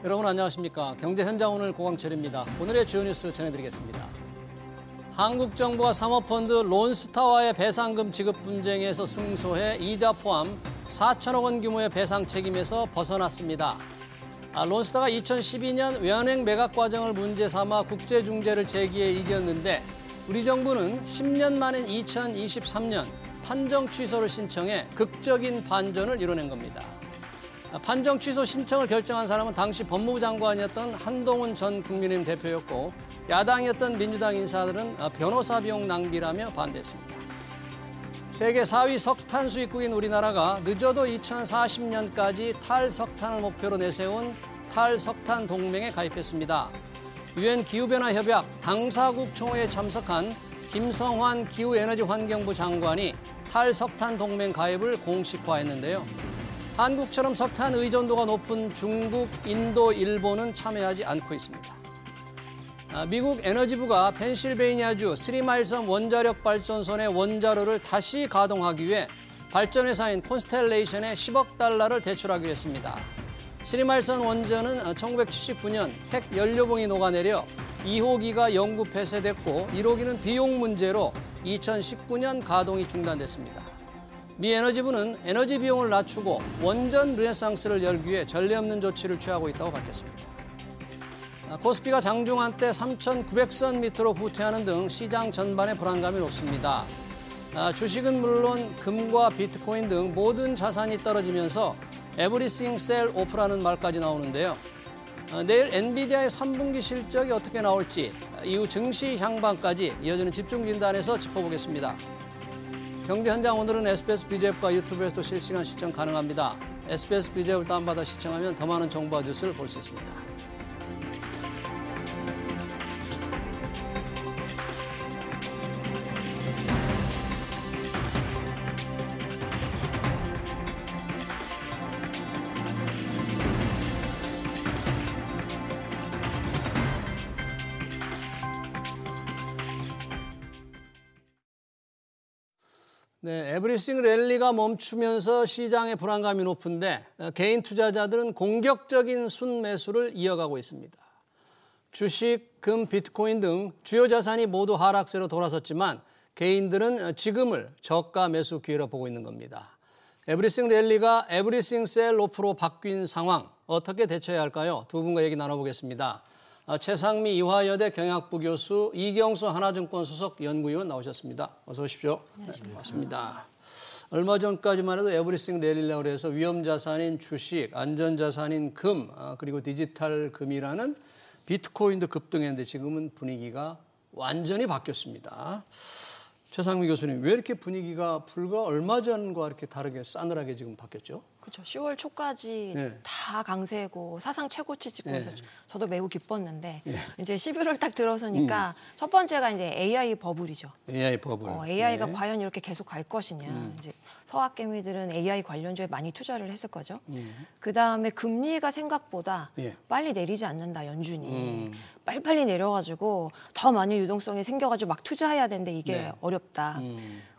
여러분 안녕하십니까. 경제현장 오늘 고광철입니다. 오늘의 주요 뉴스 전해드리겠습니다. 한국 정부가 사모펀드 론스타와의 배상금 지급 분쟁에서 승소해 이자 포함 4천억 원 규모의 배상 책임에서 벗어났습니다. 론스타가 2012년 외환은행 매각 과정을 문제 삼아 국제중재를 제기해 이겼는데 우리 정부는 10년 만인 2023년 판정 취소를 신청해 극적인 반전을 이뤄낸 겁니다. 판정 취소 신청을 결정한 사람은 당시 법무부 장관이었던 한동훈 전 국민의힘 대표였고 야당이었던 민주당 인사들은 변호사 비용 낭비라며 반대했습니다. 세계 4위 석탄 수입국인 우리나라가 늦어도 2040년까지 탈석탄을 목표로 내세운 탈석탄 동맹에 가입했습니다. 유엔 기후변화 협약 당사국 총회에 참석한 김성환 기후에너지환경부 장관이 탈석탄 동맹 가입을 공식화했는데요. 한국처럼 석탄 의존도가 높은 중국, 인도, 일본은 참여하지 않고 있습니다. 미국 에너지부가 펜실베이니아주 스리마일섬 원자력 발전소 내 원자로를 다시 가동하기 위해 발전회사인 콘스텔레이션에 10억 달러를 대출하기로 했습니다. 스리마일섬 원전은 1979년 핵 연료봉이 녹아내려 2호기가 영구 폐쇄됐고 1호기는 비용 문제로 2019년 가동이 중단됐습니다. 미 에너지부는 에너지 비용을 낮추고 원전 르네상스를 열기 위해 전례 없는 조치를 취하고 있다고 밝혔습니다. 코스피가 장중 한때 3,900선 밑으로 후퇴하는 등 시장 전반에 불안감이 높습니다. 주식은 물론 금과 비트코인 등 모든 자산이 떨어지면서 에브리싱 셀 오프라는 말까지 나오는데요. 내일 엔비디아의 3분기 실적이 어떻게 나올지 이후 증시 향방까지 이어지는 집중 진단에서 짚어보겠습니다. 경제현장 오늘은 SBS BJ앱과 유튜브에서도 실시간 시청 가능합니다. SBS BJ앱을 다운받아 시청하면 더 많은 정보와 뉴스를 볼 수 있습니다. 네, 에브리싱 랠리가 멈추면서 시장의 불안감이 높은데 개인 투자자들은 공격적인 순매수를 이어가고 있습니다. 주식, 금, 비트코인 등 주요 자산이 모두 하락세로 돌아섰지만 개인들은 지금을 저가 매수 기회로 보고 있는 겁니다. 에브리싱 랠리가 에브리싱 셀 오프로 바뀐 상황 어떻게 대처해야 할까요? 두 분과 얘기 나눠보겠습니다. 최상미 이화여대 경영학부 교수, 이경수 하나증권 수석 연구위원 나오셨습니다. 어서 오십시오. 네, 반갑습니다. 얼마 전까지만 해도 에브리싱 랠리라고 해서 위험자산인 주식, 안전자산인 금, 그리고 디지털 금이라는 비트코인도 급등했는데 지금은 분위기가 완전히 바뀌었습니다. 최상미 교수님, 왜 이렇게 분위기가 불과 얼마 전과 이렇게 다르게 싸늘하게 지금 바뀌었죠? 그렇죠. 10월 초까지 네. 다 강세고 사상 최고치 찍고 해서 네. 저도 매우 기뻤는데 네. 이제 11월 딱 들어서니까 첫 번째가 이제 AI 버블이죠. AI 버블. AI가 네. 과연 이렇게 계속 갈 것이냐. 이제 서학개미들은 AI 관련주에 많이 투자를 했을 거죠. 그다음에 금리가 생각보다 예. 빨리 내리지 않는다, 연준이. 빨리빨리 내려가지고 더 많이 유동성이 생겨가지고 막 투자해야 되는데 이게 네. 어렵다.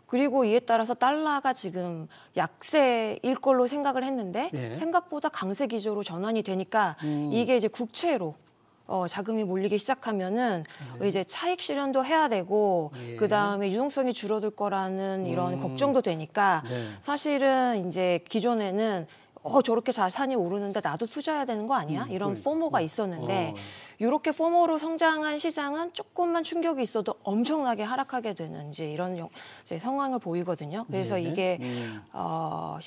그리고 이에 따라서 달러가 지금 약세일 걸로 생각을 했는데 예. 생각보다 강세 기조로 전환이 되니까 이게 이제 국채로 자금이 몰리기 시작하면은 이제 차익 실현도 해야 되고 예. 그다음에 유동성이 줄어들 거라는 이런 걱정도 되니까 네. 사실은 이제 기존에는 저렇게 자산이 오르는데 나도 투자해야 되는 거 아니야? 이런 그러니까. 포모가 있었는데 이렇게 포모로 성장한 시장은 조금만 충격이 있어도 엄청나게 하락하게 되는 이제 이런 이제 상황을 보이거든요. 그래서 네. 이게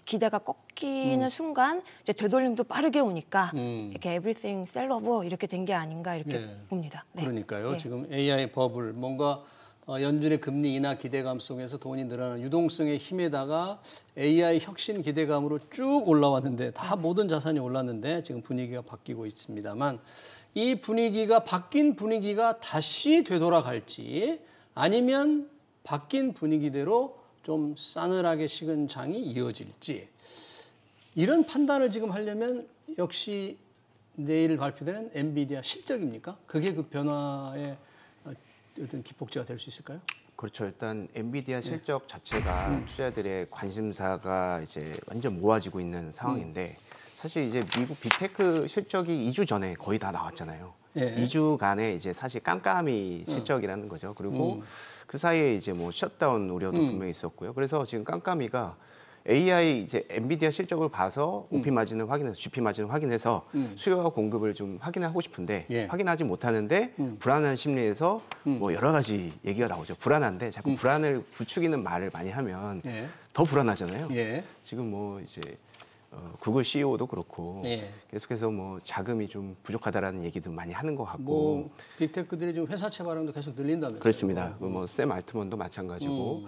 기대가 꺾이는 순간 이제 되돌림도 빠르게 오니까 이렇게 everything sell off 이렇게 된 게 아닌가 이렇게 네. 봅니다. 네. 그러니까요. 네. 지금 AI 버블 뭔가 연준의 금리 인하 기대감 속에서 돈이 늘어나는 유동성의 힘에다가 AI 혁신 기대감으로 쭉 올라왔는데 다 모든 자산이 올랐는데 지금 분위기가 바뀌고 있습니다만 이 분위기가 바뀐 분위기가 다시 되돌아갈지 아니면 바뀐 분위기대로 좀 싸늘하게 식은 장이 이어질지 이런 판단을 지금 하려면 역시 내일 발표되는 엔비디아 실적입니까? 그게 그 변화의 어떤 기폭제가 될 수 있을까요? 그렇죠. 일단 엔비디아 실적 자체가 투자자들의 관심사가 이제 완전 모아지고 있는 상황인데 사실 이제 미국 빅테크 실적이 2주 전에 거의 다 나왔잖아요. 예. 2주간의 이제 사실 깜깜이 실적이라는 거죠. 그리고 그 사이에 이제 뭐 셧다운 우려도 분명히 있었고요. 그래서 지금 깜깜이가 AI 이제 엔비디아 실적을 봐서 OP 마진을 확인해서 GP 마진을 확인해서 수요와 공급을 좀 확인하고 싶은데 예. 확인하지 못하는데 불안한 심리에서 뭐 여러 가지 얘기가 나오죠. 불안한데 자꾸 불안을 부추기는 말을 많이 하면 예. 더 불안하잖아요. 예. 지금 뭐 이제 구글 CEO도 그렇고 예. 계속해서 뭐 자금이 좀 부족하다라는 얘기도 많이 하는 것 같고 뭐 빅테크들이 지금 회사채 발행도 계속 늘린다면서요. 그렇습니다. 뭐 샘 알트먼도 마찬가지고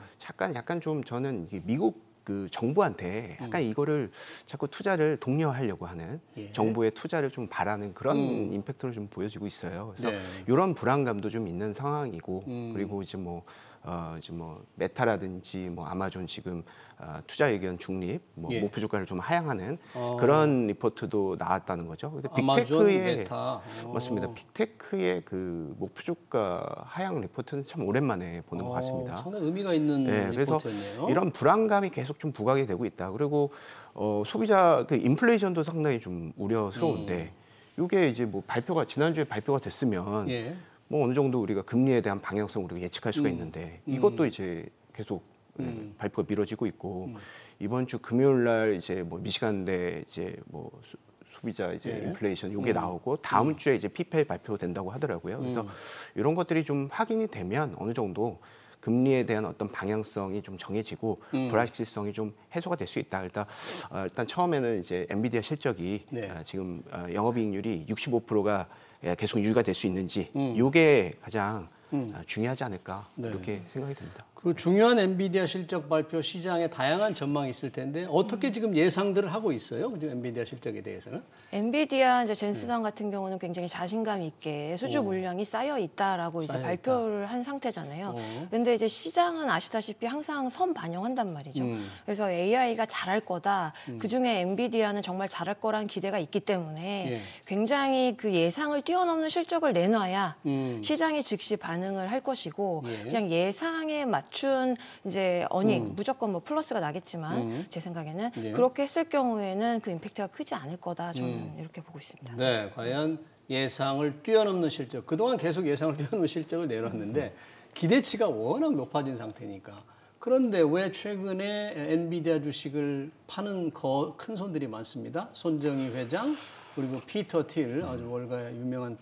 약간 좀 저는 이게 미국 그 정부한테 약간 이거를 자꾸 투자를 독려하려고 하는 예. 정부의 투자를 좀 바라는 그런 임팩트를 좀 보여지고 있어요. 그래서 네. 이런 불안감도 좀 있는 상황이고 그리고 이제 뭐 메타라든지 뭐 아마존 지금 투자 의견 중립, 뭐 예. 목표 주가를 좀 하향하는 그런 리포트도 나왔다는 거죠. 근데 아마존, 빅테크의 메타. 맞습니다. 빅테크의 그 목표 주가 하향 리포트는 참 오랜만에 보는 것 같습니다. 상당히 의미가 있는 네, 그래서 리포트였네요. 이런 불안감이 계속 좀 부각이 되고 있다. 그리고 소비자 그 인플레이션도 상당히 좀 우려스러운데 이게 이제 뭐 발표가 지난주에 발표가 됐으면 예. 뭐 어느 정도 우리가 금리에 대한 방향성을 우리가 예측할 수가 있는데 이것도 이제 계속 발표가 미뤄지고 있고 이번 주 금요일 날 이제 뭐 미시간대 이제 뭐 소비자 이제 예. 인플레이션 요게 나오고 다음 주에 이제 PPL 발표된다고 하더라고요. 그래서 이런 것들이 좀 확인이 되면 어느 정도 금리에 대한 어떤 방향성이 좀 정해지고 불확실성이 좀 해소가 될 수 있다. 일단 처음에는 이제 엔비디아 실적이 네. 지금 영업이익률이 65%가 계속 유지가 될 수 있는지 이게 가장 중요하지 않을까 네. 이렇게 생각이 듭니다. 그 중요한 엔비디아 실적 발표 시장에 다양한 전망이 있을 텐데 어떻게 지금 예상들을 하고 있어요? 지금 엔비디아 실적에 대해서는? 엔비디아 이제 젠슨상 같은 경우는 굉장히 자신감 있게 수주 물량이 쌓여 있다라고 이제 쌓여 발표를 한 상태잖아요. 어. 근데 이제 시장은 아시다시피 항상 선 반영한단 말이죠. 그래서 AI가 잘할 거다. 그중에 엔비디아는 정말 잘할 거라는 기대가 있기 때문에 예. 굉장히 그 예상을 뛰어넘는 실적을 내놔야 음. 시장이 즉시 반응을 할 것이고 예. 그냥 예상에 맞춘 이제 어닝 무조건 뭐 플러스가 나겠지만 제 생각에는 예. 그렇게 했을 경우에는 그 임팩트가 크지 않을 거다 저는 이렇게 보고 있습니다. 네, 과연 예상을 뛰어넘는 실적. 그동안 계속 예상을 뛰어넘는 실적을 내놨는데 기대치가 워낙 높아진 상태니까. 그런데 왜 최근에 엔비디아 주식을 파는 큰 손들이 많습니다. 손정희 회장 그리고 피터 틸 아주 월가의 유명한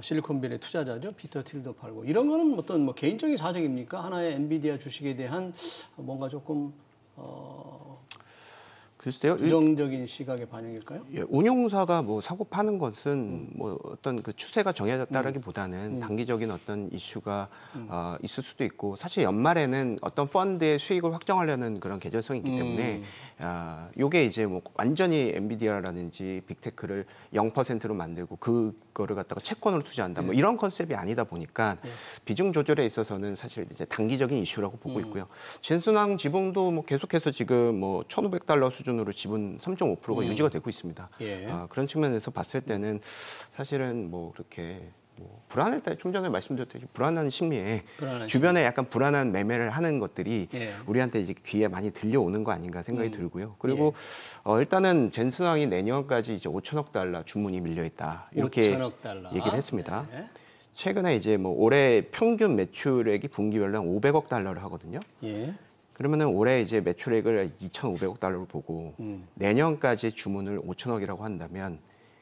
실리콘밸리 투자자죠. 피터 틸도 팔고. 이런 거는 어떤 뭐 개인적인 사정입니까? 하나의 엔비디아 주식에 대한 뭔가 조금 글쎄요. 부정적인 시각의 반영일까요? 예, 운용사가 뭐 사고 파는 것은 뭐 어떤 그 추세가 정해졌다라기보다는 단기적인 어떤 이슈가 있을 수도 있고 사실 연말에는 어떤 펀드의 수익을 확정하려는 그런 계절성이 있기 때문에 요게 이제 뭐 완전히 엔비디아라든지 빅테크를 0%로 만들고 그거를 갖다가 채권으로 투자한다 뭐 이런 컨셉이 아니다 보니까 비중 조절에 있어서는 사실 이제 단기적인 이슈라고 보고 있고요. 진순항 지분도 뭐 계속해서 지금 뭐 $1,500 수준으로 지분 3.5%가 유지가 되고 있습니다. 예. 그런 측면에서 봤을 때는 사실은 뭐 그렇게 뭐 불안할 때 좀 전에 말씀드렸듯이 불안한 심리에 불안한 주변에 약간 불안한 매매를 하는 것들이 예. 우리한테 이제 귀에 많이 들려오는 거 아닌가 생각이 들고요. 그리고 일단은 젠슨항이 내년까지 이제 $5천억 주문이 밀려 있다 이렇게 $5천억. 얘기를 했습니다. 네. 최근에 이제 뭐 올해 평균 매출액이 분기별로 한 $500억 하거든요. 예. 그러면은 올해 이제 매출액을 $2,500로 보고 내년까지 주문을 $5천억이라고 한다면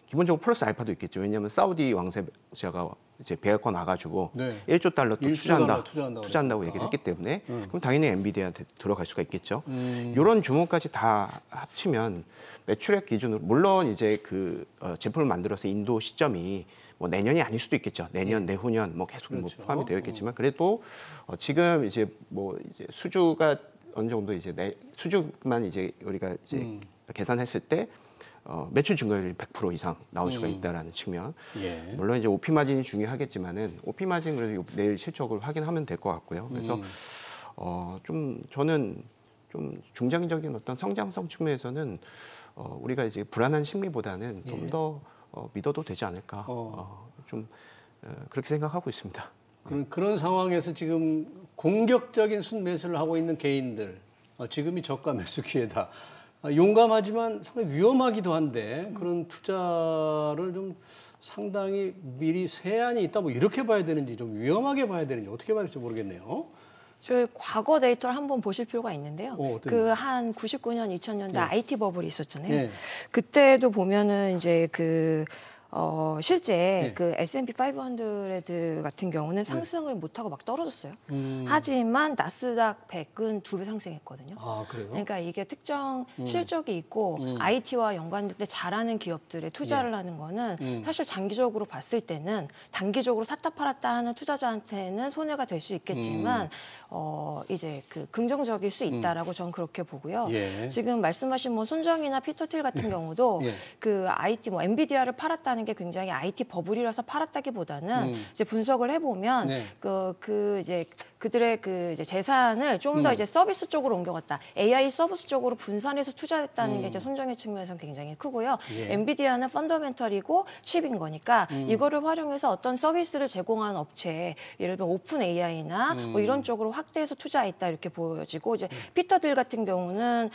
기본적으로 플러스 알파도 있겠죠. 왜냐하면 사우디 왕세자가 이제 배역권 와가지고 네. $1조 또 $1조 투자한다고 얘기를 했기 때문에 그럼 당연히 엔비디아한테 들어갈 수가 있겠죠. 이런 주문까지 다 합치면 매출액 기준으로 물론 이제 그 제품을 만들어서 인도 시점이 뭐 내년이 아닐 수도 있겠죠. 내년, 내후년 뭐 계속 그렇죠. 뭐 포함이 되어 있겠지만 그래도 지금 이제 뭐 이제 수주가 어느 정도 이제 수주만 이제 우리가 이제 계산했을 때 매출 증가율이 100% 이상 나올 수가 있다라는 측면. 예. 물론 이제 OP 마진이 중요하겠지만은 OP 마진 그래도 내일 실적을 확인하면 될 것 같고요. 그래서 좀 저는 좀 중장기적인 어떤 성장성 측면에서는 우리가 이제 불안한 심리보다는 좀 더 믿어도 되지 않을까. 좀 그렇게 생각하고 있습니다. 그런 상황에서 지금 공격적인 순매수를 하고 있는 개인들, 지금이 저가 매수 기회다. 용감하지만 상당히 위험하기도 한데 그런 투자를 좀 상당히 미리 세안이 있다 뭐 이렇게 봐야 되는지 좀 위험하게 봐야 되는지 어떻게 봐야 될지 모르겠네요. 저희 과거 데이터를 한번 보실 필요가 있는데요. 그 어떤 한 99년, 2000년대 네. IT 버블이 있었잖아요. 네. 그때도 보면은 이제 실제 네. 그 S&P 500 같은 경우는 상승을 못하고 막 떨어졌어요. 하지만 나스닥 100은 2배 상승했거든요. 아, 그래요? 그러니까 이게 특정 실적이 있고 IT와 연관될 때 잘하는 기업들에 투자를 하는 거는 사실 장기적으로 봤을 때는 단기적으로 샀다 팔았다 하는 투자자한테는 손해가 될 수 있겠지만 이제 그 긍정적일 수 있다라고 저는 그렇게 보고요. 예. 지금 말씀하신 뭐 손정이나 피터 틸 같은 경우도 예. 그 IT 뭐 엔비디아를 팔았다는 게 굉장히 IT 버블이라서 팔았다기보다는 이제 분석을 해보면 네. 이제 그들의 이제 재산을 좀 더 이제 서비스 쪽으로 옮겨갔다. AI 서비스 쪽으로 분산해서 투자했다는 게 이제 손정의 측면에서는 굉장히 크고요. 예. 엔비디아는 펀더멘털이고 칩인 거니까 이거를 활용해서 어떤 서비스를 제공하는 업체, 예를 들면 오픈 AI나 뭐 이런 쪽으로 확대해서 투자했다 이렇게 보여지고 이제 피터 딜 같은 경우는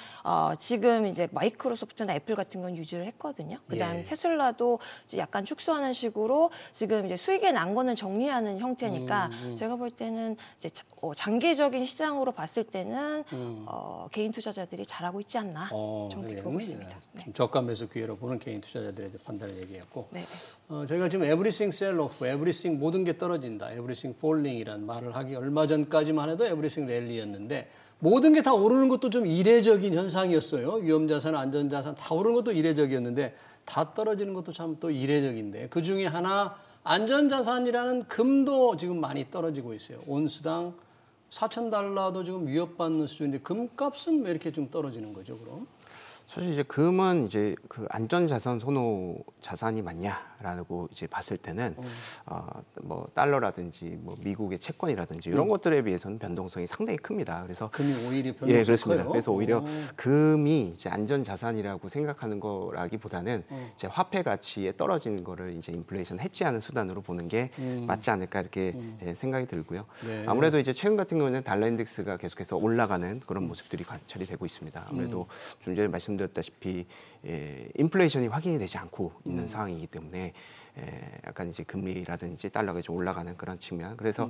지금 이제 마이크로소프트나 애플 같은 건 유지를 했거든요. 그다음 예. 테슬라도 이제 약간 축소하는 식으로 지금 이제 수익에 난 거는 정리하는 형태니까 제가 볼 때는 이제 장기적인 시장으로 봤을 때는 개인 투자자들이 잘하고 있지 않나 저는 그렇게 보고 있습니다. 네. 좀 저가 매수 기회로 보는 개인 투자자들에 대한 판단을 얘기했고 네. 저희가 지금 everything sell off, everything 모든 게 떨어진다, everything falling이라는 말을 하기 얼마 전까지만 해도 everything rally였는데 모든 게 다 오르는 것도 좀 이례적인 현상이었어요. 위험자산, 안전자산 다 오르는 것도 이례적이었는데 다 떨어지는 것도 참 또 이례적인데 그중에 하나 안전자산이라는 금도 지금 많이 떨어지고 있어요. 온스당 $4,000도 지금 위협받는 수준인데 금값은 왜 이렇게 좀 떨어지는 거죠, 그럼? 사실 이제 금은 이제 그 안전자산 선호 자산이 맞냐라고 이제 봤을 때는 뭐 달러라든지 뭐 미국의 채권이라든지 이런 것들에 비해서는 변동성이 상당히 큽니다. 그래서 금이 오히려 변동성이 예, 그렇습니다. 커요? 그래서 오히려 금이 이제 안전자산이라고 생각하는 거라기보다는 이제 화폐 가치에 떨어지는 거를 이제 인플레이션 해지하는 수단으로 보는 게 맞지 않을까 이렇게 생각이 들고요. 네. 아무래도 이제 최근 같은 경우는 달러 인덱스가 계속해서 올라가는 그런 모습들이 관찰이 되고 있습니다. 아무래도 좀 전에 말씀드렸다시피 인플레이션이 확인이 되지 않고 있는 상황이기 때문에 약간 이제 금리라든지 달러가 좀 올라가는 그런 측면. 그래서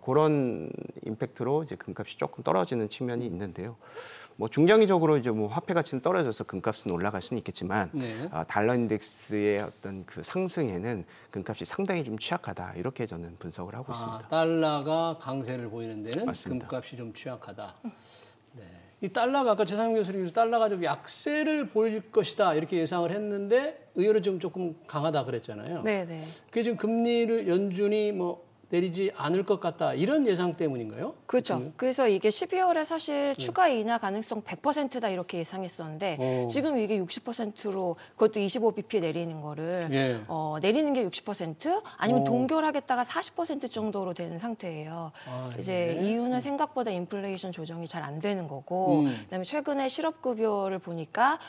그런 임팩트로 이제 금값이 조금 떨어지는 측면이 있는데요. 뭐 중장기적으로 이제 뭐 화폐 가치는 떨어져서 금값은 올라갈 수는 있겠지만 네. 달러 인덱스의 어떤 그 상승에는 금값이 상당히 좀 취약하다 이렇게 저는 분석을 하고 있습니다. 달러가 강세를 보이는 데는 맞습니다. 금값이 좀 취약하다. 네. 이 달러가 아까 최상민 교수님 달러가 좀 약세를 보일 것이다 이렇게 예상을 했는데 의외로 좀 조금 강하다 그랬잖아요. 네, 네. 그게 지금 금리를 연준이 뭐 내리지 않을 것 같다 이런 예상 때문인가요? 그렇죠. 그래서 이게 12월에 사실 추가 인하 가능성 100%다 이렇게 예상했었는데 지금 이게 60%로 그것도 25bp 내리는 거를 예. 내리는 게 60% 아니면 동결하겠다가 40% 정도로 되는 상태예요. 이제 이유는 생각보다 인플레이션 조정이 잘 안 되는 거고 그다음에 최근에 실업급여를 보니까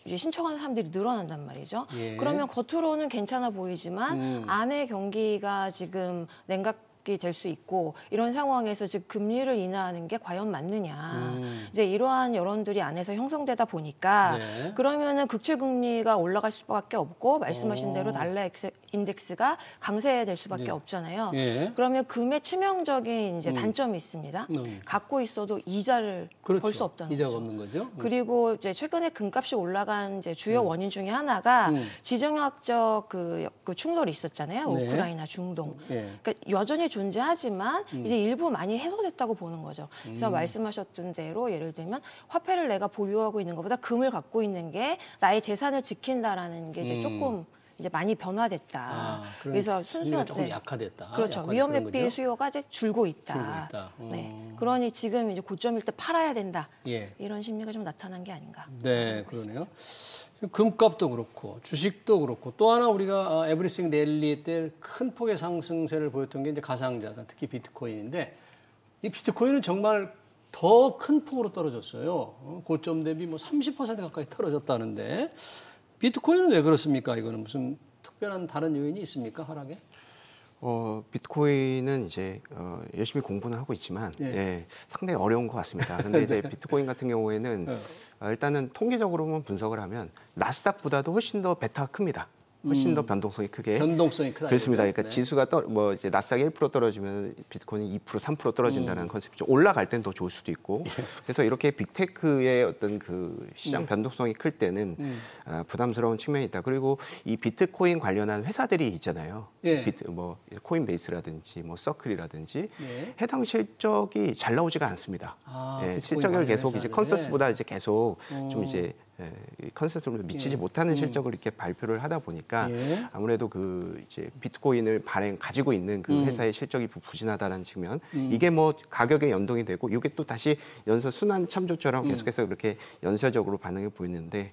이제 신청하는 사람들이 늘어난단 말이죠. 예. 그러면 겉으로는 괜찮아 보이지만 안에 경기가 지금 냉각 될 수 있고 이런 상황에서 즉 금리를 인하하는 게 과연 맞느냐 이제 이러한 여론들이 안에서 형성되다 보니까 네. 그러면은 국채 금리가 올라갈 수밖에 없고 말씀하신 대로 달러 인덱스가 강세될 수밖에 없잖아요. 예. 그러면 금의 치명적인 이제 단점이 있습니다. 갖고 있어도 이자를 그렇죠. 벌 수 없다는 이자가 거죠. 없는 거죠. 그리고 이제 최근에 금값이 올라간 이제 주요 원인 중에 하나가 지정학적 그 충돌이 있었잖아요. 네. 우크라이나, 중동. 예. 그러니까 여전히 존재하지만 이제 일부 많이 해소됐다고 보는 거죠. 그래서 말씀하셨던 대로 예를 들면 화폐를 내가 보유하고 있는 것보다 금을 갖고 있는 게 나의 재산을 지킨다라는 게 이제 조금 이제 많이 변화됐다. 그래서 순수가 조금 약화됐다. 그렇죠. 약화된 위험 그런 회피 거죠? 수요가 이제 줄고 있다. 줄고 있다. 네. 그러니 지금 이제 고점일 때 팔아야 된다. 예. 이런 심리가 좀 나타난 게 아닌가. 네, 그러네요. 금값도 그렇고 주식도 그렇고 또 하나 우리가 에브리싱 랠리 때 큰 폭의 상승세를 보였던 게 이제 가상자산, 특히 비트코인인데 이 비트코인은 정말 더 큰 폭으로 떨어졌어요. 고점 대비 뭐 30% 가까이 떨어졌다는데 비트코인은 왜 그렇습니까? 이거는 무슨 특별한 다른 요인이 있습니까? 하락에? 비트코인은 이제 열심히 공부는 하고 있지만 예. 예, 상당히 어려운 것 같습니다. 근데 이제 비트코인 같은 경우에는 일단은 통계적으로만 분석을 하면 나스닥보다도 훨씬 더 베타가 큽니다. 훨씬 더 변동성이 크게. 변동성이 크다. 그렇습니다. 그러니까 네. 지수가 뭐 이제 나스닥이 1% 떨어지면 비트코인이 2%, 3% 떨어진다는 컨셉이죠. 올라갈 땐 더 좋을 수도 있고. 그래서 이렇게 빅테크의 어떤 그 시장 변동성이 클 때는 부담스러운 측면이 있다. 그리고 이 비트코인 관련한 회사들이 있잖아요. 예. 뭐 코인베이스라든지 뭐 서클이라든지 예. 해당 실적이 잘 나오지가 않습니다. 아, 예, 비트코인 실적을 관련 계속 이제 회사들. 컨센서스보다 이제 계속 좀 이제 컨센서스로 미치지 못하는 실적을 이렇게 발표를 하다 보니까 예. 아무래도 그 이제 비트코인을 가지고 있는 그 회사의 실적이 부진하다는 측면, 이게 뭐 가격에 연동이 되고 이게 또 다시 연서 순환 참조처럼 계속해서 그렇게 연쇄적으로 반응을 보이는데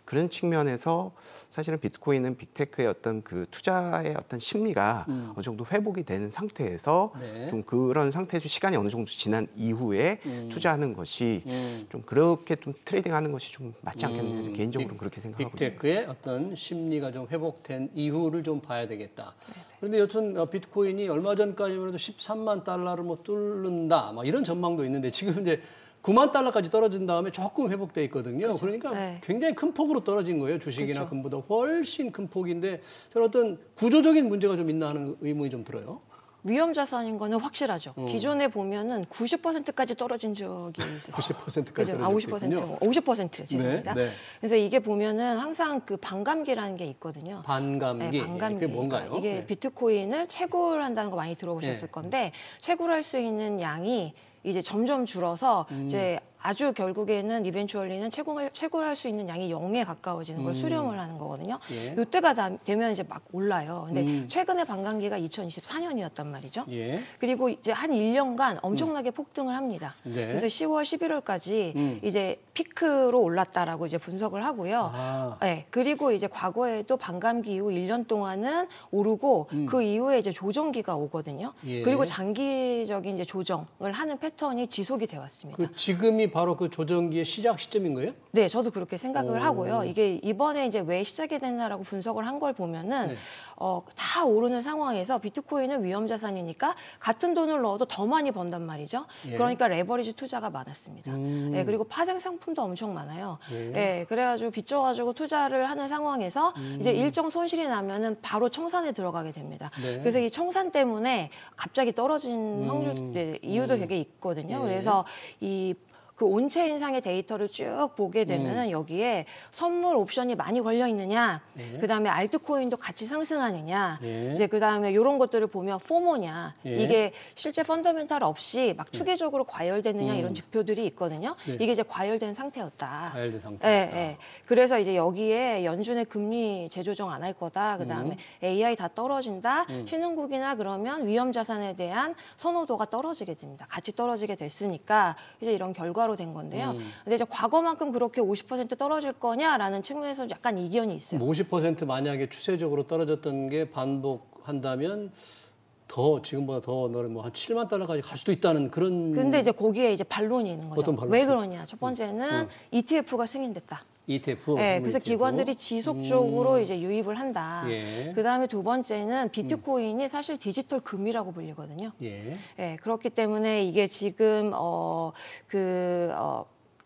그런 측면에서 사실은 비트코인은 빅테크의 어떤 그 투자의 어떤 심리가 어느 정도 회복이 되는 상태에서 네. 좀 그런 상태에서 시간이 어느 정도 지난 이후에 투자하는 것이 좀 그렇게 좀 트레이딩하는 것이 좀 맞지 않겠냐 개인적으로는 그렇게 생각하고 있습니다. 빅테크의 어떤 심리가 좀 회복된 이후를 좀 봐야 되겠다. 그런데 여튼 비트코인이 얼마 전까지만 해도 13만 달러를 뭐 뚫는다, 막 이런 전망도 있는데 지금 이제 9만 달러까지 떨어진 다음에 조금 회복돼 있거든요. 그렇죠. 그러니까 네. 굉장히 큰 폭으로 떨어진 거예요. 주식이나 그렇죠. 금보다 훨씬 큰 폭인데 저는 어떤 구조적인 문제가 좀 있나 하는 의문이 좀 들어요. 위험 자산인 거는 확실하죠. 기존에 보면은 90%까지 떨어진 적이 있었어요. 90%까지 그죠? 떨어진 적이 50%, 있군요. 50% 죄송합니다. 네, 네. 그래서 이게 보면은 항상 그 반감기라는 게 있거든요. 반감기. 네, 반감기. 그게 뭔가요? 이게 네. 비트코인을 채굴 한다는 거 많이 들어보셨을 네. 건데 채굴할 수 있는 양이 이제 점점 줄어서 이제 아주 결국에는 이벤추얼리는 채굴할 수 있는 양이 0에 가까워지는 걸 수렴을 하는 거거든요. 예. 이때가 되면 이제 막 올라요. 근데 최근에 반감기가 2024년이었단 말이죠. 예. 그리고 이제 한 1년간 엄청나게 폭등을 합니다. 네. 그래서 10월, 11월까지 이제 피크로 올랐다라고 이제 분석을 하고요. 아. 네. 그리고 이제 과거에도 반감기 이후 1년 동안은 오르고 그 이후에 이제 조정기가 오거든요. 예. 그리고 장기적인 이제 조정을 하는 패턴이 지속이 돼 왔습니다. 그 지금이 바로 그 조정기의 시작 시점인 거예요? 네, 저도 그렇게 생각을 오. 하고요. 이게 이번에 이제 왜 시작이 됐나라고 분석을 한 걸 보면은 네. 다 오르는 상황에서 비트코인은 위험 자산이니까 같은 돈을 넣어도 더 많이 번단 말이죠. 예. 그러니까 레버리지 투자가 많았습니다. 네, 그리고 파생 상품도 엄청 많아요. 예. 네, 그래가지고 빚져가지고 투자를 하는 상황에서 이제 일정 손실이 나면은 바로 청산에 들어가게 됩니다. 네. 그래서 이 청산 때문에 갑자기 떨어진 확률 이유도 되게 있거든요. 예. 그래서 그 온체인상의 데이터를 쭉 보게 되면은 여기에 선물 옵션이 많이 걸려 있느냐, 예. 그다음에 알트코인도 같이 상승하느냐, 예. 이제 그다음에 이런 것들을 보면 포모냐, 예. 이게 실제 펀더멘탈 없이 막 투기적으로 과열됐느냐 이런 지표들이 있거든요. 네. 이게 이제 과열된 상태였다. 과열된 상태였다. 예, 예. 그래서 이제 여기에 연준의 금리 재조정 안 할 거다. 그다음에 AI 다 떨어진다. 신흥국이나 그러면 위험 자산에 대한 선호도가 떨어지게 됩니다. 같이 떨어지게 됐으니까 이제 이런 결과로 된 건데요. 근데 이제 과거만큼 그렇게 50% 떨어질 거냐라는 측면에서 약간 이견이 있어요. 50% 만약에 추세적으로 떨어졌던 게 반복한다면 더 지금보다 더 뭐한 7만 달러까지 갈 수도 있다는 그런. 근데 이제 거기에 이제 반론이 있는 거죠. 어떤 반론이 왜 그러냐? 첫 번째는 ETF가 승인됐다. ETF. 네, 그래서 ETF. 기관들이 지속적으로 이제 유입을 한다. 예. 그다음에 두 번째는 비트코인이 사실 디지털 금이라고 불리거든요. 예. 네, 그렇기 때문에 이게 지금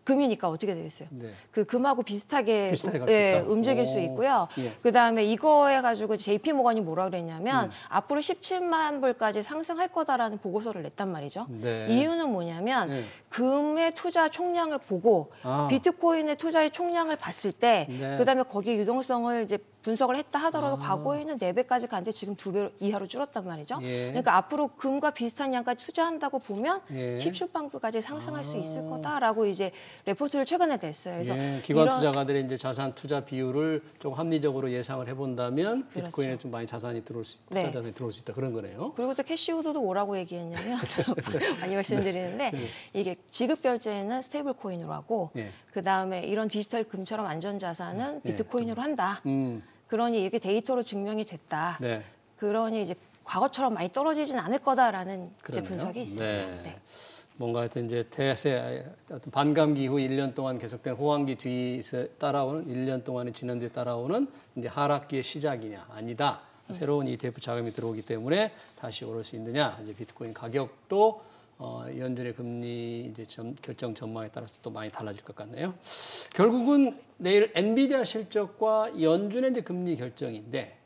금이니까 어떻게 되겠어요? 네. 그 금하고 비슷하게, 비슷하게 갈수 있다. 움직일 수 오. 있고요. 예. 그다음에 이거 해가지고 JP 모건이 뭐라 그랬냐면 앞으로 17만 불까지 상승할 거다라는 보고서를 냈단 말이죠. 네. 이유는 뭐냐면 네. 금의 투자 총량을 보고 아. 비트코인의 투자의 총량을 봤을 때 네. 그다음에 거기에 유동성을 이제 분석을 했다 하더라도 과거에는 4배까지 갔는데 지금 2배 이하로 줄었단 말이죠. 예. 그러니까 앞으로 금과 비슷한 양까지 투자한다고 보면 예. 17방구까지 상승할 수 있을 거다라고 이제 레포트를 최근에 냈어요. 그래서 예, 기관 이런- 투자가들이 이제 자산 투자 비율을 좀 합리적으로 예상을 해본다면 그렇죠. 비트코인에 좀 많이 자산이 들어올 수 있다, 네. 투자 자산이 들어올 수 있다 그런 거네요. 그리고 또 캐시우드도 뭐라고 얘기했냐면 많이 말씀드리는데 이게 지급 결제는 스테이블 코인으로 하고 예. 그다음에 이런 디지털 금처럼 안전 자산은 예. 비트코인으로 한다. 음, 그러니 이게 데이터로 증명이 됐다. 네. 그러니 이제 과거처럼 많이 떨어지진 않을 거다라는 이제 그러네요. 분석이 있습니다. 네. 네. 뭔가 하여튼 이제 대세 어떤 반감기 이후 1년 동안 계속된 호황기 뒤에 따라오는 1년 동안의 지난 뒤에 따라오는 이제 하락기의 시작이냐 아니다. 새로운 ETF 자금이 들어오기 때문에 다시 오를 수 있느냐. 이제 비트코인 가격도 연준의 금리 이제 결정 전망에 따라서 또 많이 달라질 것 같네요. 결국은 내일 엔비디아 실적과 연준의 이제 금리 결정인데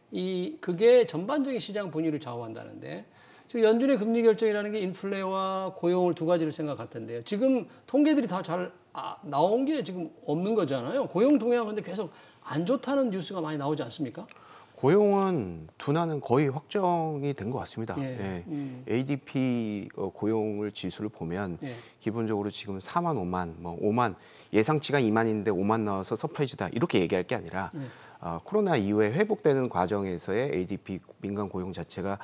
그게 전반적인 시장 분위기를 좌우한다는데 지금 연준의 금리 결정이라는 게 인플레와 고용을 두 가지를 생각할 텐데요. 지금 통계들이 다 잘 나온 게 지금 없는 거잖아요. 고용 동향 근데 계속 안 좋다는 뉴스가 많이 나오지 않습니까? 고용은 둔화는 거의 확정이 된 것 같습니다. 예. ADP 고용을 지수를 보면 예. 기본적으로 지금 4만, 5만, 5만 예상치가 2만인데 5만 나와서 서프라이즈다 이렇게 얘기할 게 아니라 코로나 이후에 회복되는 과정에서의 ADP 민간 고용 자체가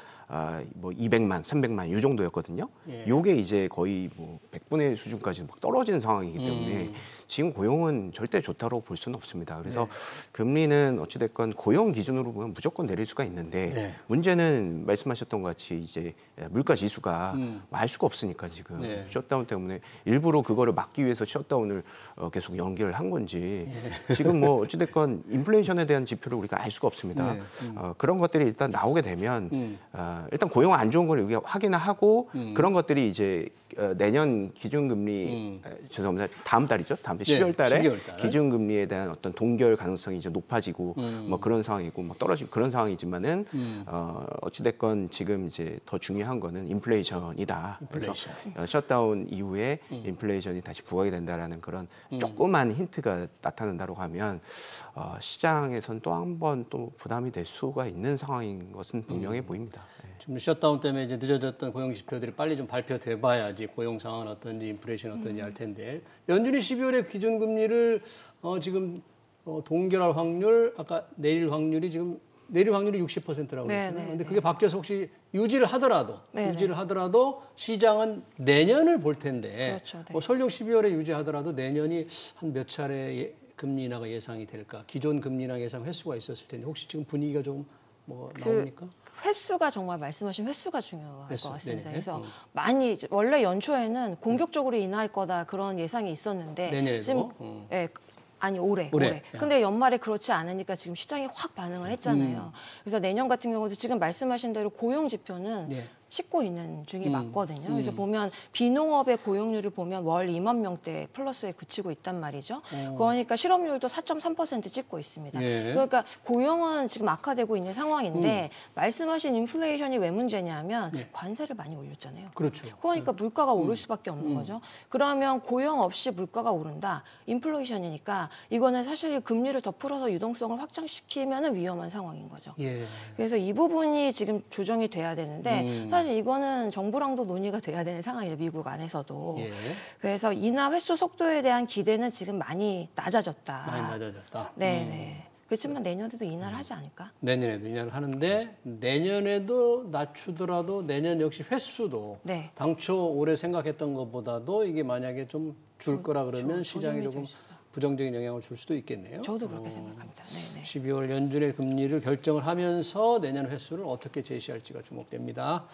뭐 200만, 300만 이 정도였거든요. 요게 이제 거의 뭐 100분의 1 수준까지 막 떨어지는 상황이기 때문에 지금 고용은 절대 좋다고 볼 수는 없습니다. 그래서 금리는 어찌됐건 고용 기준으로 보면 무조건 내릴 수가 있는데 문제는 말씀하셨던 것 같이 이제 물가 지수가 알 수가 없으니까 지금 셧다운 때문에 일부러 그거를 막기 위해서 셧다운을 계속 연기를 한 건지 지금 뭐 어찌됐건 인플레이션에 대한 지표를 우리가 알 수가 없습니다. 그런 것들이 일단 나오게 되면 일단 고용 안 좋은 걸 우리가 확인을 하고 그런 것들이 이제 내년 기준금리 죄송합니다. 다음 달이죠. 다음 달 12월 달에 12월 달. 기준금리에 대한 어떤 동결 가능성이 이제 높아지고 뭐 그런 상황이고 뭐 떨어지고 그런 상황이지만은 어찌됐건 지금 이제 더 중요한 거는 인플레이션이다. 그래서 셧다운 이후에 인플레이션이 다시 부각이 된다라는 그런 조그만 힌트가 나타난다고 하면 시장에선 또 한 번 또 부담이 될 수가 있는 상황인 것은 분명해 보입니다. 지금 셧다운 때문에 이제 늦어졌던 고용 지표들이 빨리 좀 발표돼 봐야지 고용 상황은 어떤지 인플레이션 어떤지 알 텐데 연준이 12월에 기준금리를 지금 동결할 확률 아까 내릴 확률이 60%라고 그랬잖아요. 근데 그게 바뀌어서 혹시 유지를 하더라도 시장은 내년을 볼 텐데 그렇죠, 뭐 설령 12월에 유지하더라도 내년이 한 몇 차례 금리 인하가 예상이 될까? 기존 금리 인하 예상 횟수가 있었을 텐데 혹시 지금 분위기가 좀 뭐 나옵니까? 횟수가 정말 말씀하신 횟수가 중요할 것 같습니다. 네네. 그래서 많이 원래 연초에는 공격적으로 인하할 거다 그런 예상이 있었는데 내년에도? 지금 아니 올해. 근데 연말에 그렇지 않으니까 지금 시장이 확 반응을 했잖아요. 그래서 내년 같은 경우도 지금 말씀하신 대로 고용 지표는 씻고 있는 중이 맞거든요. 그래서 보면 비농업의 고용률을 보면 월 2만 명대 플러스에 그치고 있단 말이죠. 그러니까 실업률도 4.3% 찍고 있습니다. 그러니까 고용은 지금 악화되고 있는 상황인데 말씀하신 인플레이션이 왜 문제냐면 관세를 많이 올렸잖아요. 그렇죠. 그러니까 물가가 오를 수밖에 없는 거죠. 그러면 고용 없이 물가가 오른다. 인플레이션이니까 이거는 사실 금리를 더 풀어서 유동성을 확장시키면 위험한 상황인 거죠. 그래서 이 부분이 지금 조정이 돼야 되는데 사실 이거는 정부랑도 논의가 돼야 되는 상황이죠. 미국 안에서도. 그래서 인하 횟수 속도에 대한 기대는 지금 많이 낮아졌다. 많이 낮아졌다. 네네. 그렇지만 내년에도 인하를 하지 않을까? 내년에도 인하를 하는데 내년에도 낮추더라도 내년 역시 횟수도 당초 올해 생각했던 것보다도 이게 만약에 좀 줄 거라 그러면 시장이 조금 부정적인 영향을 줄 수도 있겠네요. 저도 그렇게 생각합니다. 네네. 12월 연준의 금리를 결정을 하면서 내년 횟수를 어떻게 제시할지가 주목됩니다.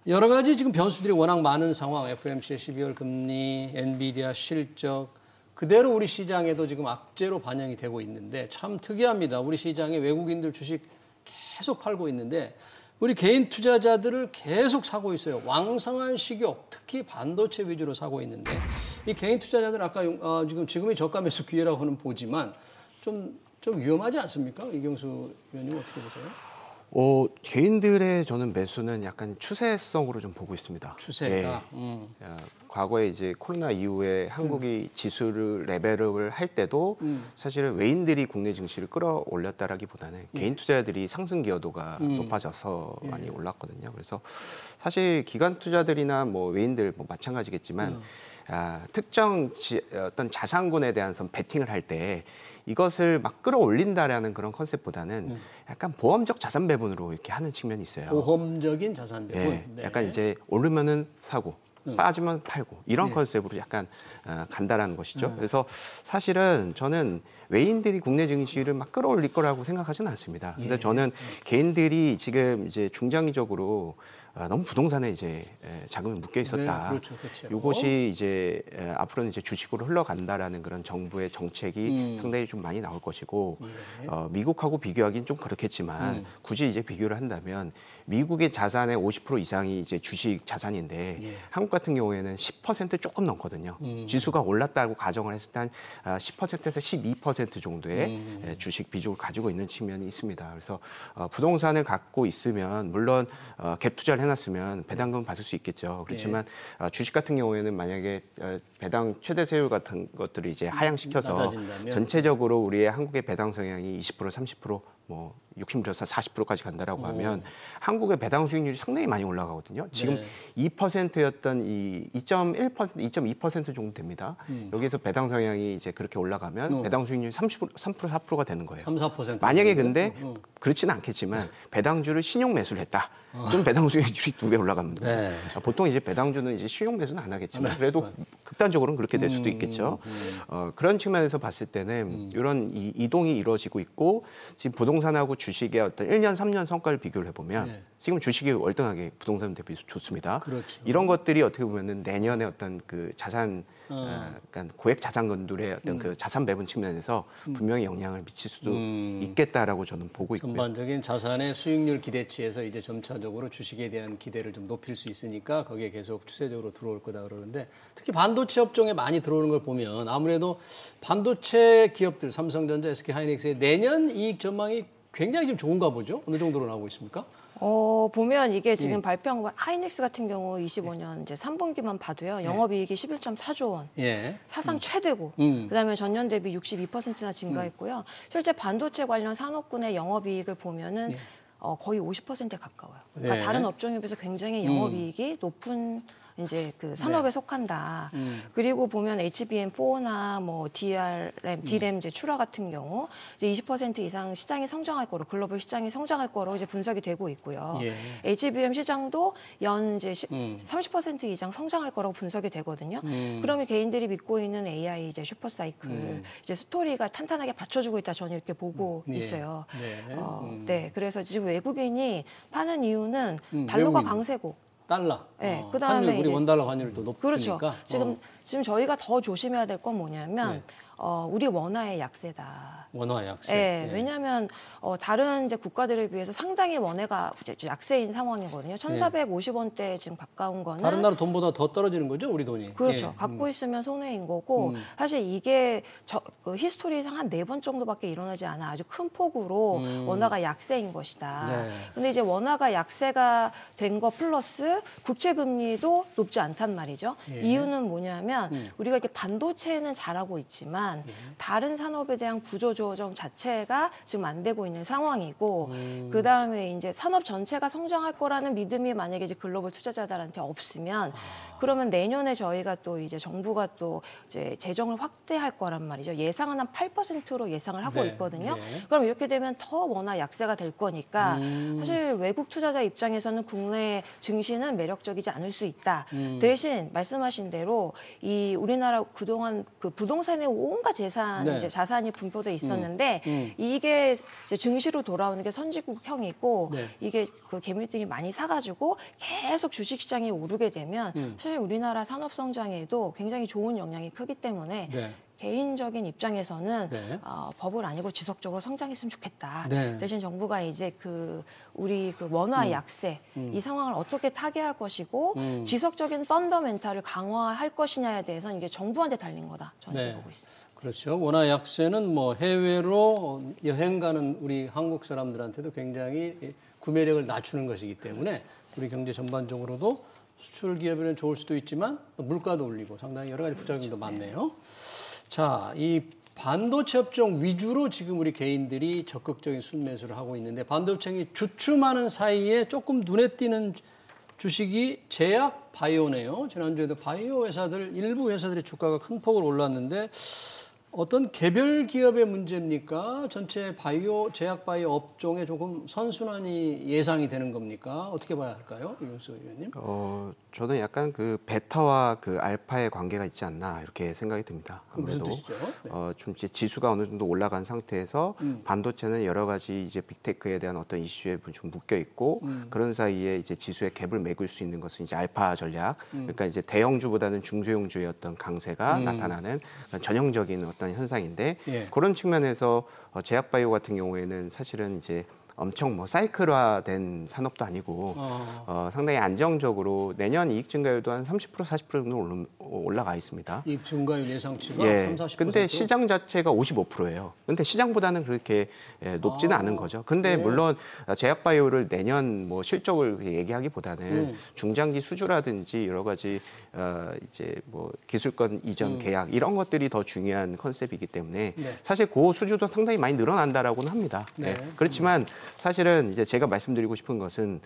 여러 가지 지금 변수들이 워낙 많은 상황, FOMC의 12월 금리, 엔비디아 실적, 그대로 우리 시장에도 지금 악재로 반영이 되고 있는데 참 특이합니다. 우리 시장에 외국인들 주식 계속 팔고 있는데 우리 개인 투자자들을 계속 사고 있어요. 왕성한 식욕, 특히 반도체 위주로 사고 있는데 이 개인 투자자들 아까 지금이 저가 매수 기회라고는 보지만 좀 위험하지 않습니까? 이경수 위원님 어떻게 보세요? 개인들의 저는 매수는 약간 추세성으로 좀 보고 있습니다. 추세가. 과거에 이제 코로나 이후에 한국이 지수를 레벨업을 할 때도 사실은 외인들이 국내 증시를 끌어올렸다라기보다는 개인 투자자들이 상승 기여도가 높아져서 많이 올랐거든요. 그래서 사실 기관 투자들이나 뭐 외인들 뭐 마찬가지겠지만 특정 어떤 자산군에 대한 베팅을 할 때 이것을 막 끌어올린다라는 그런 컨셉보다는 약간 보험적 자산 배분으로 이렇게 하는 측면이 있어요. 보험적인 자산 배분. 약간 이제 오르면은 사고 빠지면 팔고 이런 컨셉으로 약간 간다라는 것이죠. 그래서 사실은 저는 외인들이 국내 증시를 막 끌어올릴 거라고 생각하지는 않습니다. 근데 저는 개인들이 지금 이제 중장기적으로 너무 부동산에 이제 자금이 묶여 있었다. 네, 그렇죠. 대체로. 이것이 이제 앞으로는 이제 주식으로 흘러간다라는 그런 정부의 정책이 상당히 좀 많이 나올 것이고 미국하고 비교하기는 좀 그렇겠지만 굳이 이제 비교를 한다면 미국의 자산의 50% 이상이 이제 주식 자산인데 한국 같은 경우에는 10% 조금 넘거든요. 지수가 올랐다고 가정을 했을 때 한 10%에서 12% 정도의 주식 비중을 가지고 있는 측면이 있습니다. 그래서 부동산을 갖고 있으면 물론 갭 투자를 해놨으면 배당금 받을 수 있겠죠. 그렇지만 주식 같은 경우에는 만약에 배당 최대 세율 같은 것들을 이제 하향시켜서 낮아진다면? 전체적으로 우리의 한국의 배당 성향이 20% 30% 뭐 60%에서 40%까지 간다라고 하면 한국의 배당 수익률이 상당히 많이 올라가거든요. 지금 2%였던 이 2.1%, 2.2% 정도 됩니다. 여기에서 배당 성향이 이제 그렇게 올라가면 배당 수익률이 3%, 4%가 되는 거예요. 3, 4%. 만약에 근데 그렇지는 않겠지만 배당주를 신용 매수를 했다. 그럼 배당 수익률이 2배 올라갑니다. 네. 보통 이제 배당주는 이제 신용 매수는 안 하겠지만 그래도 극단적으로는 그렇게 될 수도 있겠죠. 그런 측면에서 봤을 때는 이런 이동이 이루어지고 있고 지금 부동산하고 주식의 어떤 1년, 3년 성과를 비교를 해보면 지금 주식이 월등하게 부동산 대비 좋습니다. 그렇죠. 이런 것들이 어떻게 보면은 내년에 어떤 그 자산, 그러니까 고액 자산건들의 어떤 그 자산 배분 측면에서 분명히 영향을 미칠 수도 있겠다라고 저는 보고 있고요. 전반적인 자산의 수익률 기대치에서 이제 점차적으로 주식에 대한 기대를 좀 높일 수 있으니까 거기에 계속 추세적으로 들어올 거다 그러는데 특히 반도체 업종에 많이 들어오는 걸 보면 아무래도 반도체 기업들 삼성전자, SK하이닉스의 내년 이익 전망이 굉장히 좀 좋은가 보죠? 어느 정도로 나오고 있습니까? 보면 이게 지금 발표한 거 하이닉스 같은 경우 25년 이제 3분기만 봐도요. 영업이익이 11.4조 원. 사상 최대고. 그다음에 전년 대비 62%나 증가했고요. 실제 반도체 관련 산업군의 영업이익을 보면은 거의 50%에 가까워요. 그러니까 다른 업종에 비해서 굉장히 영업이익이 높은 이제 그 산업에 속한다. 그리고 보면 HBM4나 뭐 DRAM 이제 출하 같은 경우 이제 20% 이상 시장이 성장할 거로 글로벌 시장이 성장할 거로 이제 분석이 되고 있고요. HBM 시장도 연 이제 30% 이상 성장할 거라고 분석이 되거든요. 그러면 개인들이 믿고 있는 AI 이제 슈퍼 사이클 이제 스토리가 탄탄하게 받쳐주고 있다 저는 이렇게 보고 있어요. 네, 그래서 지금 외국인이 파는 이유는 달러가 강세고. 달러. 네, 그다음에 우리 원달러 환율도 높으니까. 그렇죠. 지금 저희가 더 조심해야 될 건 뭐냐면 우리 원화의 약세다. 원화 약세. 네, 왜냐하면 다른 이제 국가들에 비해서 상당히 원화가 약세인 상황이거든요. 1,450원대 지금 가까운 거는 다른 나라 돈보다 더 떨어지는 거죠, 우리 돈이. 그렇죠. 갖고 있으면 손해인 거고 사실 이게 그 히스토리상 한 4번 정도밖에 일어나지 않아 아주 큰 폭으로 원화가 약세인 것이다. 근데 이제 원화가 약세가 된 거 플러스 국채 금리도 높지 않단 말이죠. 이유는 뭐냐면 우리가 이렇게 반도체는 잘하고 있지만 다른 산업에 대한 구조 조정 자체가 지금 안 되고 있는 상황이고 그 다음에 이제 산업 전체가 성장할 거라는 믿음이 만약에 이제 글로벌 투자자들한테 없으면 그러면 내년에 저희가 또 이제 정부가 또 이제 재정을 확대할 거란 말이죠. 예상은 한 8%로 예상을 하고 있거든요. 그럼 이렇게 되면 더 워낙 약세가 될 거니까 사실 외국 투자자 입장에서는 국내 증시는 매력적이지 않을 수 있다. 대신 말씀하신 대로 이 우리나라 그동안 그 부동산에 온갖 재산 이제 자산이 분포돼 있었는데 이게 이제 증시로 돌아오는 게 선진국형이고 이게 그 개미들이 많이 사가지고 계속 주식시장이 오르게 되면 사실 우리나라 산업 성장에도 굉장히 좋은 영향이 크기 때문에 개인적인 입장에서는 법을 아니고 지속적으로 성장했으면 좋겠다. 대신 정부가 이제 그 우리 그 원화 약세 이 상황을 어떻게 타개할 것이고 지속적인 펀더멘탈을 강화할 것이냐에 대해서는 이게 정부한테 달린 거다. 저는 보고 있습니다. 그렇죠. 원화 약세는 뭐 해외로 여행 가는 우리 한국 사람들한테도 굉장히 구매력을 낮추는 것이기 때문에 우리 경제 전반적으로도 수출 기업에는 좋을 수도 있지만 물가도 올리고 상당히 여러 가지 부작용도 많네요. 자, 이 반도체 업종 위주로 지금 우리 개인들이 적극적인 순매수를 하고 있는데 반도체가 주춤하는 사이에 조금 눈에 띄는 주식이 제약 바이오네요. 지난주에도 바이오 회사들 일부 회사들의 주가가 큰 폭으로 올랐는데 어떤 개별 기업의 문제입니까? 전체 바이오 제약 바이오 업종에 조금 선순환이 예상이 되는 겁니까? 어떻게 봐야 할까요, 이경수 의원님? 저는 약간 그 베타와 그 알파의 관계가 있지 않나 이렇게 생각이 듭니다. 무슨 아무래도 뜻이죠? 네. 좀 이제 지수가 어느 정도 올라간 상태에서 반도체는 여러 가지 이제 빅테크에 대한 어떤 이슈에 좀 묶여 있고 그런 사이에 이제 지수의 갭을 메꿀 수 있는 것은 이제 알파 전략. 그러니까 이제 대형주보다는 중소형주의 어떤 강세가 나타나는 전형적인 어떤 현상인데 예. 그런 측면에서 제약바이오 같은 경우에는 사실은 이제 엄청 뭐 사이클화된 산업도 아니고 상당히 안정적으로 내년 이익 증가율도 한 30% 40% 정도 올라가 있습니다. 이익 증가율 예상치가 예. 30, 40%. 근데 시장 자체가 55%예요. 근데 시장보다는 그렇게 높지는 않은 거죠. 근데 물론 제약바이오를 내년 뭐 실적을 얘기하기보다는 중장기 수주라든지 여러 가지 이제 뭐 기술권 이전 계약 이런 것들이 더 중요한 컨셉이기 때문에 네. 사실 그 수주도 상당히 많이 늘어난다라고는 합니다. 네. 그렇지만 사실은 이제 제가 말씀드리고 싶은 것은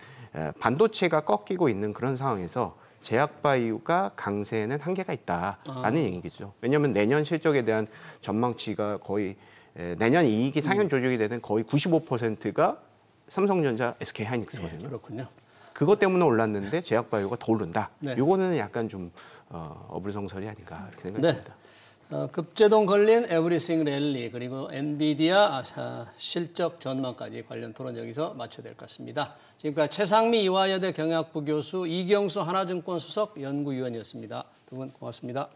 반도체가 꺾이고 있는 그런 상황에서 제약바이오가 강세에는 한계가 있다라는 얘기죠. 왜냐하면 내년 실적에 대한 전망치가 거의 내년 이익이 상연 조정이 되는 거의 95%가 삼성전자, SK하이닉스거든요. 네, 그렇군요. 그것 때문에 올랐는데 제약바이오가 더 오른다. 네. 이거는 약간 좀 어불성설이 아닌가 이렇게 생각합니다. 급제동 걸린 에브리싱 랠리 그리고 엔비디아 실적 전망까지 관련 토론 여기서 마쳐야 될 것 같습니다. 지금까지 최상미 이화여대 경영학부 교수 이경수 하나증권 수석 연구위원이었습니다. 두 분 고맙습니다.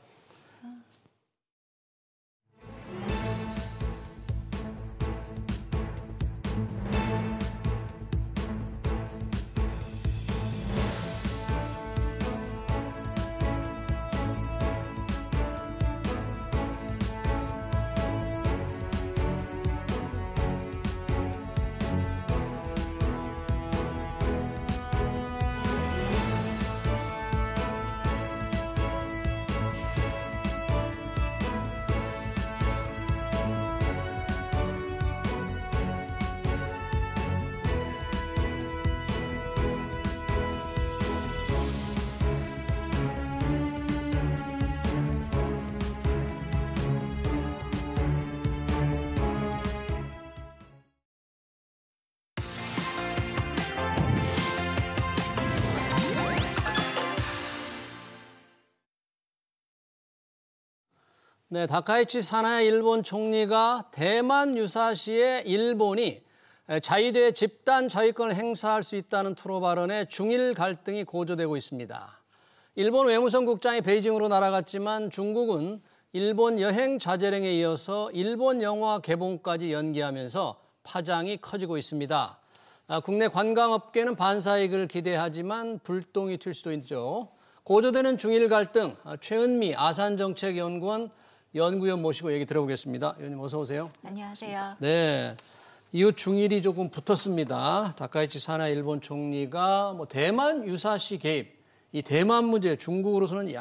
네, 다카이치 사나야 일본 총리가 대만 유사시에 일본이 자위대 집단 자위권을 행사할 수 있다는 투로 발언에 중일 갈등이 고조되고 있습니다. 일본 외무성 국장이 베이징으로 날아갔지만 중국은 일본 여행 자제령에 이어서 일본 영화 개봉까지 연기하면서 파장이 커지고 있습니다. 국내 관광업계는 반사이익을 기대하지만 불똥이 튈 수도 있죠. 고조되는 중일 갈등, 최은미 아산정책연구원 연구위원 모시고 얘기 들어보겠습니다. 의원님 어서 오세요. 안녕하세요. 네, 이후 중일이 조금 붙었습니다. 다카이치 사나야 일본 총리가 뭐 대만 유사시 개입, 이 대만 문제 중국으로서는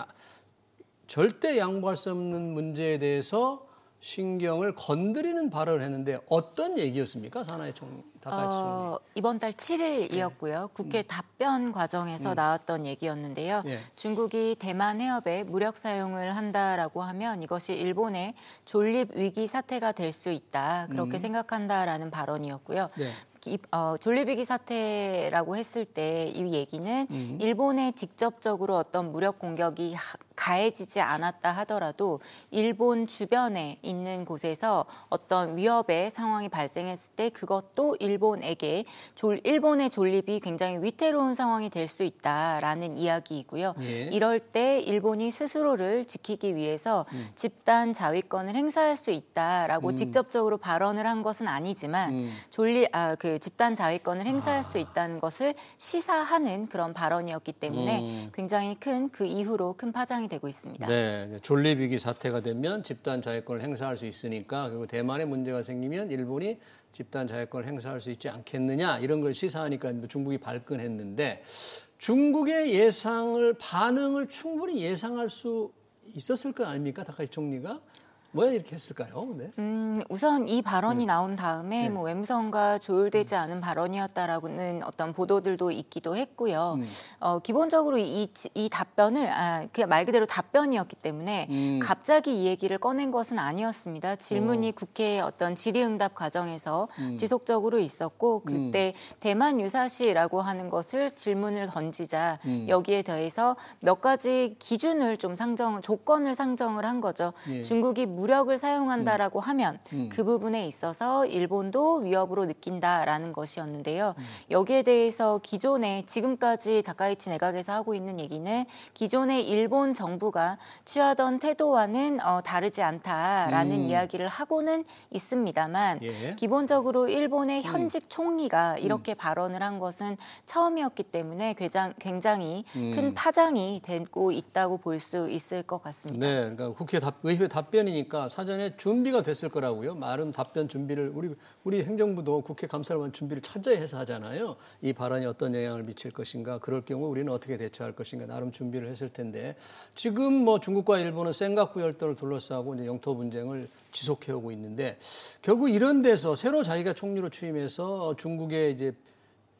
절대 양보할 수 없는 문제에 대해서 신경을 건드리는 발언을 했는데 어떤 얘기였습니까? 사나야 총리, 다카이치 총리. 이번 달 7일이었고요. 국회 답변 과정에서 나왔던 얘기였는데요. 예. 중국이 대만 해협에 무력 사용을 한다라고 하면 이것이 일본의 존립 위기 사태가 될 수 있다. 그렇게 생각한다라는 발언이었고요. 네. 존립위기 사태라고 했을 때 이 얘기는 일본에 직접적으로 어떤 무력 공격이 가해지지 않았다 하더라도 일본 주변에 있는 곳에서 어떤 위협의 상황이 발생했을 때 그것도 일본에게 일본의 존립이 굉장히 위태로운 상황이 될 수 있다라는 이야기이고요. 예. 이럴 때 일본이 스스로를 지키기 위해서 집단 자위권을 행사할 수 있다라고 직접적으로 발언을 한 것은 아니지만 집단 자위권을 행사할 수 있다는 것을 시사하는 그런 발언이었기 때문에 굉장히 큰 그 이후로 큰 파장이 되고 있습니다. 네, 존립위기 사태가 되면 집단 자위권을 행사할 수 있으니까 그리고 대만에 문제가 생기면 일본이 집단 자위권을 행사할 수 있지 않겠느냐 이런 걸 시사하니까 중국이 발끈했는데 중국의 반응을 충분히 예상할 수 있었을 거 아닙니까? 다카이치 총리가 왜 이렇게 했을까요? 네. 우선 이 발언이 나온 다음에 뭐 웸성과 조율되지 않은 발언이었다라는 어떤 보도들도 있기도 했고요. 기본적으로 이 답변을 그냥 말 그대로 답변이었기 때문에 갑자기 이 얘기를 꺼낸 것은 아니었습니다. 질문이 국회 어떤 질의응답 과정에서 지속적으로 있었고 그때 대만 유사시라고 하는 것을 질문을 던지자 여기에 더해서 몇 가지 기준을 좀 조건을 상정을 한 거죠. 예. 중국이 무력을 사용한다라고 하면 그 부분에 있어서 일본도 위협으로 느낀다라는 것이었는데요. 여기에 대해서 지금까지 다카이치 내각에서 하고 있는 얘기는 기존의 일본 정부가 취하던 태도와는 다르지 않다라는 이야기를 하고는 있습니다만 예. 기본적으로 일본의 현직 총리가 이렇게 발언을 한 것은 처음이었기 때문에 굉장히 큰 파장이 되고 있다고 볼 수 있을 것 같습니다. 네, 그러니까 의회 답변이니까 사전에 준비가 됐을 거라고요. 많은 답변 준비를 우리 행정부도 국회 감사를 준비를 철저히 해서 하잖아요. 이 발언이 어떤 영향을 미칠 것인가, 그럴 경우 우리는 어떻게 대처할 것인가 나름 준비를 했을 텐데 지금 뭐 중국과 일본은 센가쿠 열도를 둘러싸고 이제 영토 분쟁을 지속해오고 있는데 결국 이런 데서 새로 자기가 총리로 취임해서 중국의 이제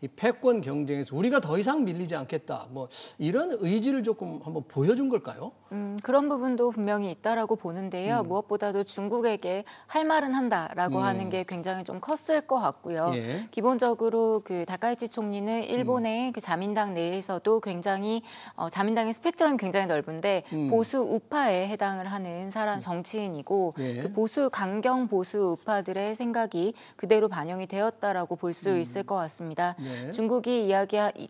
이 패권 경쟁에서 우리가 더 이상 밀리지 않겠다. 뭐 이런 의지를 조금 한번 보여준 걸까요? 그런 부분도 분명히 있다라고 보는데요. 무엇보다도 중국에게 할 말은 한다라고 하는 게 굉장히 좀 컸을 것 같고요. 예. 기본적으로 그 다카이치 총리는 일본의 그 자민당 내에서도 굉장히 자민당의 스펙트럼이 굉장히 넓은데 보수 우파에 해당을 하는 정치인이고 예. 그 강경 보수 우파들의 생각이 그대로 반영이 되었다라고 볼 수 있을 것 같습니다. 네.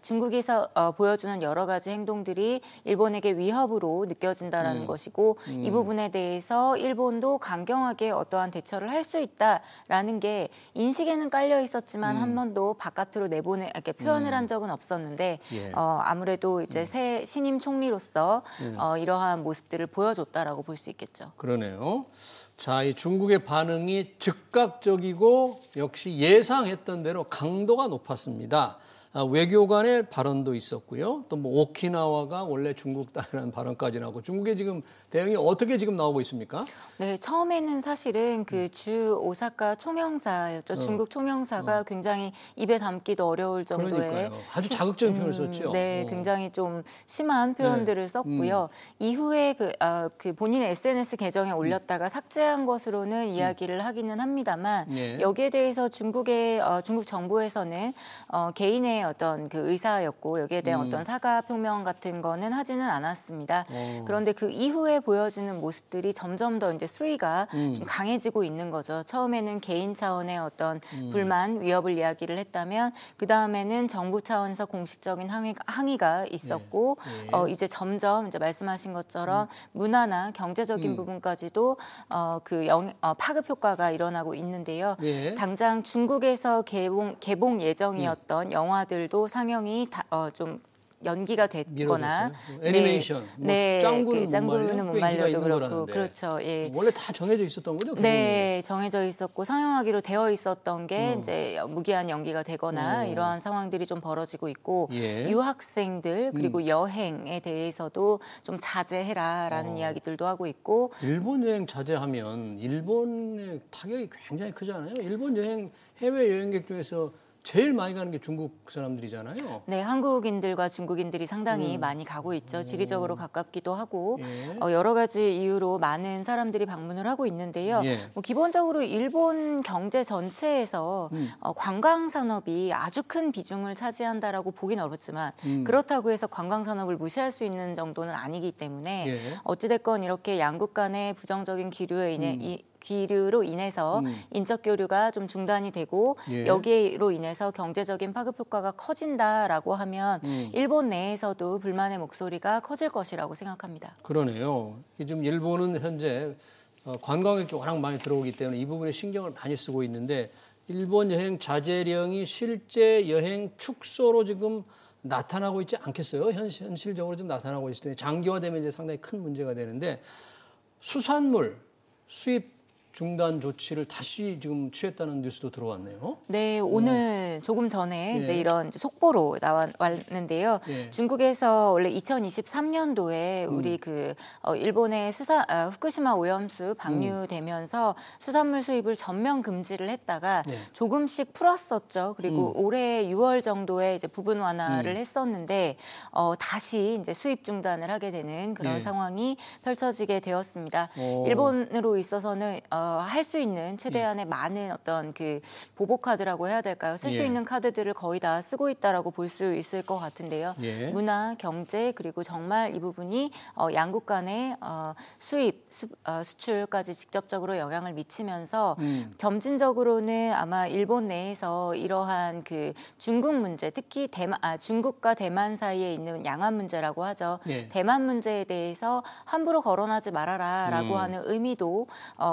중국에서 보여주는 여러 가지 행동들이 일본에게 위협으로 느껴진다라는 것이고 이 부분에 대해서 일본도 강경하게 어떠한 대처를 할 수 있다라는 게 인식에는 깔려 있었지만 한 번도 바깥으로 이렇게 표현을 한 적은 없었는데 예. 아무래도 이제 새 신임 총리로서 이러한 모습들을 보여줬다라고 볼 수 있겠죠. 그러네요. 자, 이 중국의 반응이 즉각적이고 역시 예상했던 대로 강도가 높았습니다. 외교관의 발언도 있었고요. 또 뭐 오키나와가 원래 중국 땅이라는 발언까지 나오고 중국의 지금 대응이 어떻게 지금 나오고 있습니까? 네, 처음에는 사실은 그 주 오사카 총영사였죠. 중국 총영사가 굉장히 입에 담기도 어려울 정도의 그러니까요. 아주 자극적인 표현을 썼죠. 네, 굉장히 좀 심한 표현들을 썼고요. 이후에 그 본인의 SNS 계정에 올렸다가 삭제한 것으로는 이야기를 하기는 합니다만 예. 여기에 대해서 중국 정부에서는 개인의 어떤 그 의사였고 여기에 대한 어떤 사과 표명 같은 거는 하지는 않았습니다. 그런데 그 이후에 보여지는 모습들이 점점 더 이제 수위가 좀 강해지고 있는 거죠. 처음에는 개인 차원의 어떤 불만, 위협을 이야기를 했다면 그 다음에는 정부 차원에서 공식적인 항의가 있었고 이제 점점 이제 말씀하신 것처럼 문화나 경제적인 부분까지도 파급 효과가 일어나고 있는데요. 예. 당장 중국에서 개봉 예정이었던 영화들도 상영이 좀 연기가 됐거나 애니메이션, 네, 짱구는 못 말려도 그렇고 그렇죠. 예. 원래 다 정해져 있었던 거죠? 네, 정해져 있었고 상영하기로 되어 있었던 게 이제 무기한 연기가 되거나 이러한 상황들이 좀 벌어지고 있고 예. 유학생들 그리고 여행에 대해서도 좀 자제해라라는 이야기들도 하고 있고 일본 여행 자제하면 일본의 타격이 굉장히 크잖아요. 일본 해외 여행객 중에서 제일 많이 가는 게 중국 사람들이잖아요. 네, 한국인들과 중국인들이 상당히 많이 가고 있죠. 지리적으로 가깝기도 하고 예. 여러 가지 이유로 많은 사람들이 방문을 하고 있는데요. 예. 뭐 기본적으로 일본 경제 전체에서 관광 산업이 아주 큰 비중을 차지한다라고 보긴 어렵지만 그렇다고 해서 관광 산업을 무시할 수 있는 정도는 아니기 때문에 예. 어찌됐건 이렇게 양국 간의 부정적인 기류로 인해서 인적 교류가 좀 중단이 되고 예. 여기로 인해서 경제적인 파급 효과가 커진다라고 하면 일본 내에서도 불만의 목소리가 커질 것이라고 생각합니다. 그러네요. 지금 일본은 현재 관광객이 워낙 많이 들어오기 때문에 이 부분에 신경을 많이 쓰고 있는데 일본 여행 자제령이 실제 여행 축소로 지금 나타나고 있지 않겠어요? 현실적으로 좀 나타나고 있을 텐데 장기화되면 이제 상당히 큰 문제가 되는데 수산물 수입 중단 조치를 다시 지금 취했다는 뉴스도 들어왔네요. 네, 오늘 조금 전에 예. 이제 이런 속보로 나왔는데요. 예. 중국에서 원래 2023년도에 우리 일본의 후쿠시마 오염수 방류되면서 수산물 수입을 전면 금지를 했다가 예. 조금씩 풀었었죠. 그리고 올해 6월 정도에 이제 부분 완화를 했었는데 다시 이제 수입 중단을 하게 되는 그런 예. 상황이 펼쳐지게 되었습니다. 오. 일본으로 있어서는 할 수 있는 최대한의 많은 어떤 그 보복 카드라고 해야 될까요? 쓸 수 예. 있는 카드들을 거의 다 쓰고 있다라고 볼 수 있을 것 같은데요. 예. 문화, 경제 그리고 정말 이 부분이 양국 간의 수입, 수출까지 직접적으로 영향을 미치면서 점진적으로는 아마 일본 내에서 이러한 그 중국 문제, 특히 중국과 대만 사이에 있는 양안 문제라고 하죠. 예. 대만 문제에 대해서 함부로 거론하지 말아라라고 하는 의미도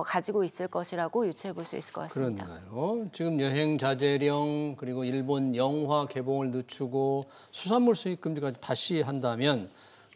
가지고 있을 것이라고 유추해 볼 수 있을 것 같습니다. 그런가요? 지금 여행 자제령 그리고 일본 영화 개봉을 늦추고 수산물 수입 금지까지 다시 한다면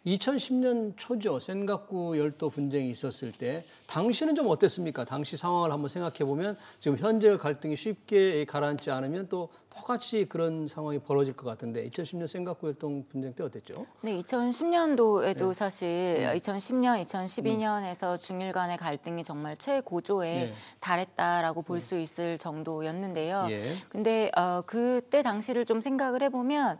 2010년 초죠. 센가쿠 열도 분쟁이 있었을 때 당시는 좀 어땠습니까? 당시 상황을 한번 생각해 보면 지금 현재 갈등이 쉽게 가라앉지 않으면 또 똑같이 그런 상황이 벌어질 것 같은데 2010년 센가쿠 열동 분쟁 때 어땠죠? 네, 2010년도에도 네. 사실 2010년, 2012년에서 중일 간의 갈등이 정말 최고조에 네. 달했다라고 볼 수 있을 정도였는데요. 예. 근데 그때 당시를 좀 생각을 해보면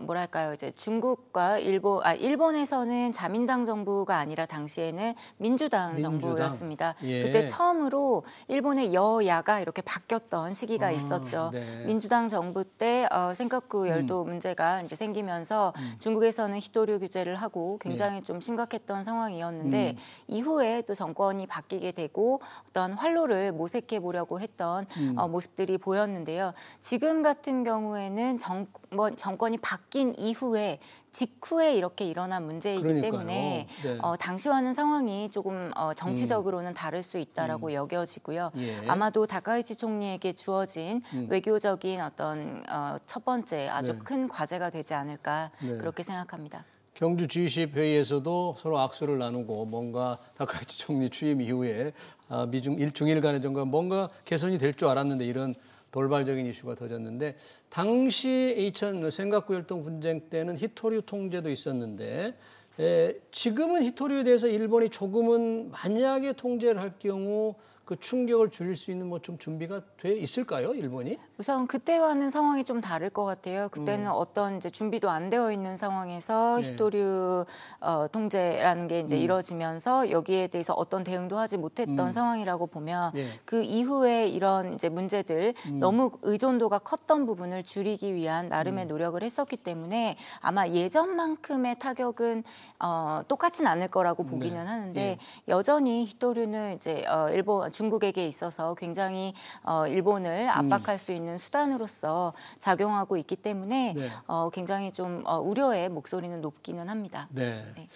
뭐랄까요, 이제 중국과 일본에서는 자민당 정부가 아니라 당시에는 민주당 정부였습니다. 예. 그때 처음으로 일본의 여야가 이렇게 바뀌었던 시기가 있었죠. 네. 민주당 정부 때 센카쿠 열도 문제가 이제 생기면서 중국에서는 히토류 규제를 하고 굉장히 좀 심각했던 상황이었는데 이후에 또 정권이 바뀌게 되고 어떤 활로를 모색해 보려고 했던 모습들이 보였는데요. 지금 같은 경우에는 정권이 바뀐 이후에 직후에 이렇게 일어난 문제이기 그러니까요. 때문에 네. 당시와는 상황이 조금 정치적으로는 다를 수 있다라고 여겨지고요. 예. 아마도 다카이치 총리에게 주어진 외교적인 어떤 첫 번째 아주 네. 큰 과제가 되지 않을까 네. 그렇게 생각합니다. 경주 G20 회의에서도 서로 악수를 나누고 뭔가 다카이치 총리 취임 이후에 중일 간의 정과 뭔가 개선이 될 줄 알았는데 이런 돌발적인 이슈가 터졌는데 당시 센가쿠 열동 분쟁 때는 히토류 통제도 있었는데 지금은 히토류에 대해서 일본이 조금은 만약에 통제를 할 경우 그 충격을 줄일 수 있는 뭐 좀 준비가 돼 있을까요, 일본이? 우선 그때와는 상황이 좀 다를 것 같아요. 그때는 어떤 이제 준비도 안 되어 있는 상황에서 네. 히토류 통제라는 게 이제 이뤄지면서 여기에 대해서 어떤 대응도 하지 못했던 상황이라고 보면 예. 그 이후에 이런 이제 문제들 너무 의존도가 컸던 부분을 줄이기 위한 나름의 노력을 했었기 때문에 아마 예전만큼의 타격은 똑같진 않을 거라고 보기는 하는데 예. 여전히 히토류는 이제 중국에게 있어서 굉장히 일본을 압박할 수 있는 수단으로서 작용하고 있기 때문에 네. 굉장히 좀 우려의 목소리는 높기는 합니다. 네. 네.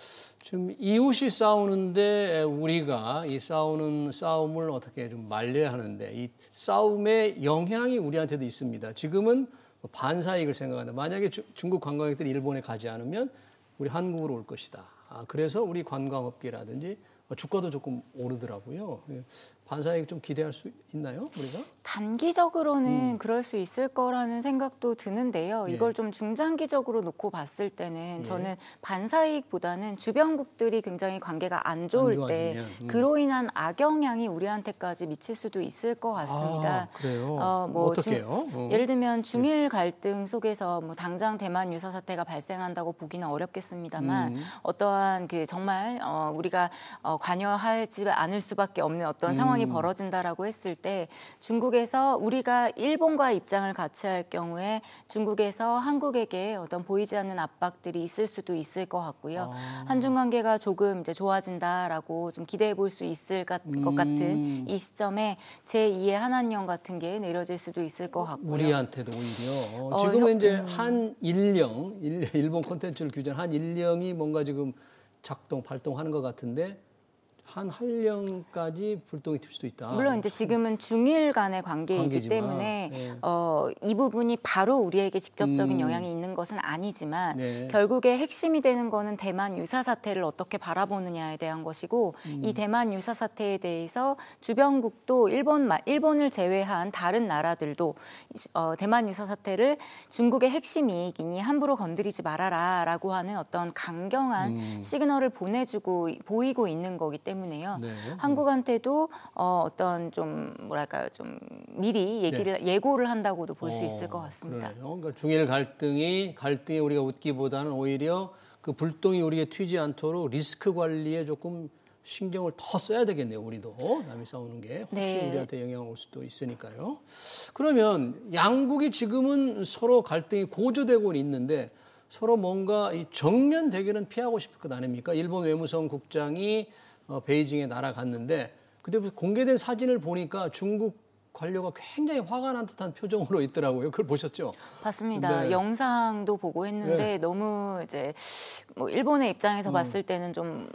지금 이웃이 싸우는데 우리가 이 싸움을 어떻게 좀 말려야 하는데 이 싸움의 영향이 우리한테도 있습니다. 지금은 반사이익을 생각한다. 만약에 중국 관광객들이 일본에 가지 않으면 우리 한국으로 올 것이다. 그래서 우리 관광업계라든지 주가도 조금 오르더라고요. 반사이익 좀 기대할 수 있나요, 우리가? 단기적으로는 그럴 수 있을 거라는 생각도 드는데요. 예. 이걸 좀 중장기적으로 놓고 봤을 때는 예. 저는 반사이익보다는 주변국들이 굉장히 관계가 안 좋을 때 좋아지면, 그로 인한 악영향이 우리한테까지 미칠 수도 있을 것 같습니다. 그래요? 뭐 어떻게 해요? 예를 들면 중일 갈등 속에서 뭐 당장 대만 유사 사태가 발생한다고 보기는 어렵겠습니다만 어떠한 그 정말 우리가 관여하지 않을 수밖에 없는 어떤 상황이 벌어진다라고 했을 때 중국에서 우리가 일본과 입장을 같이 할 경우에 중국에서 한국에게 어떤 보이지 않는 압박들이 있을 수도 있을 것 같고요. 한중 관계가 조금 이제 좋아진다라고 좀 기대해 볼 수 있을 것 같은 이 시점에 제2의 한한령 같은 게 내려질 수도 있을 것 같고요. 우리한테도 오히려 지금은 이제 한일령 일본 콘텐츠를 규제한 한일령이 뭔가 지금 발동하는 것 같은데 한 한령까지 불똥이 튈 수도 있다. 물론 이제 지금은 중일 간의 관계이기 관계지만, 때문에 네. 이 부분이 바로 우리에게 직접적인 영향이 있는 것은 아니지만 네. 결국에 핵심이 되는 거는 대만 유사 사태를 어떻게 바라보느냐에 대한 것이고 이 대만 유사 사태에 대해서 주변국도 일본을 제외한 다른 나라들도 대만 유사 사태를 중국의 핵심 이익이니 함부로 건드리지 말아라라고 하는 어떤 강경한 시그널을 보이고 있는 거기 때문에요. 네. 한국한테도 어떤 좀 뭐랄까요, 좀 미리 예고를 한다고도 볼 수 있을 것 같습니다. 그러네요. 그러니까 중일 갈등이 우리가 웃기보다는 오히려 그 불똥이 우리에 튀지 않도록 리스크 관리에 조금 신경을 더 써야 되겠네요. 우리도 남이 싸우는 게 혹시 네. 우리한테 영향 올 수도 있으니까요. 그러면 양국이 지금은 서로 갈등이 고조되고 있는데 서로 뭔가 이 정면 대결은 피하고 싶을 것 아닙니까? 일본 외무성 국장이 베이징에 날아갔는데 그때 공개된 사진을 보니까 중국 관료가 굉장히 화가 난 듯한 표정으로 있더라고요. 그걸 보셨죠? 봤습니다. 네. 영상도 보고 했는데 네. 너무 이제 뭐 일본의 입장에서 봤을 때는 좀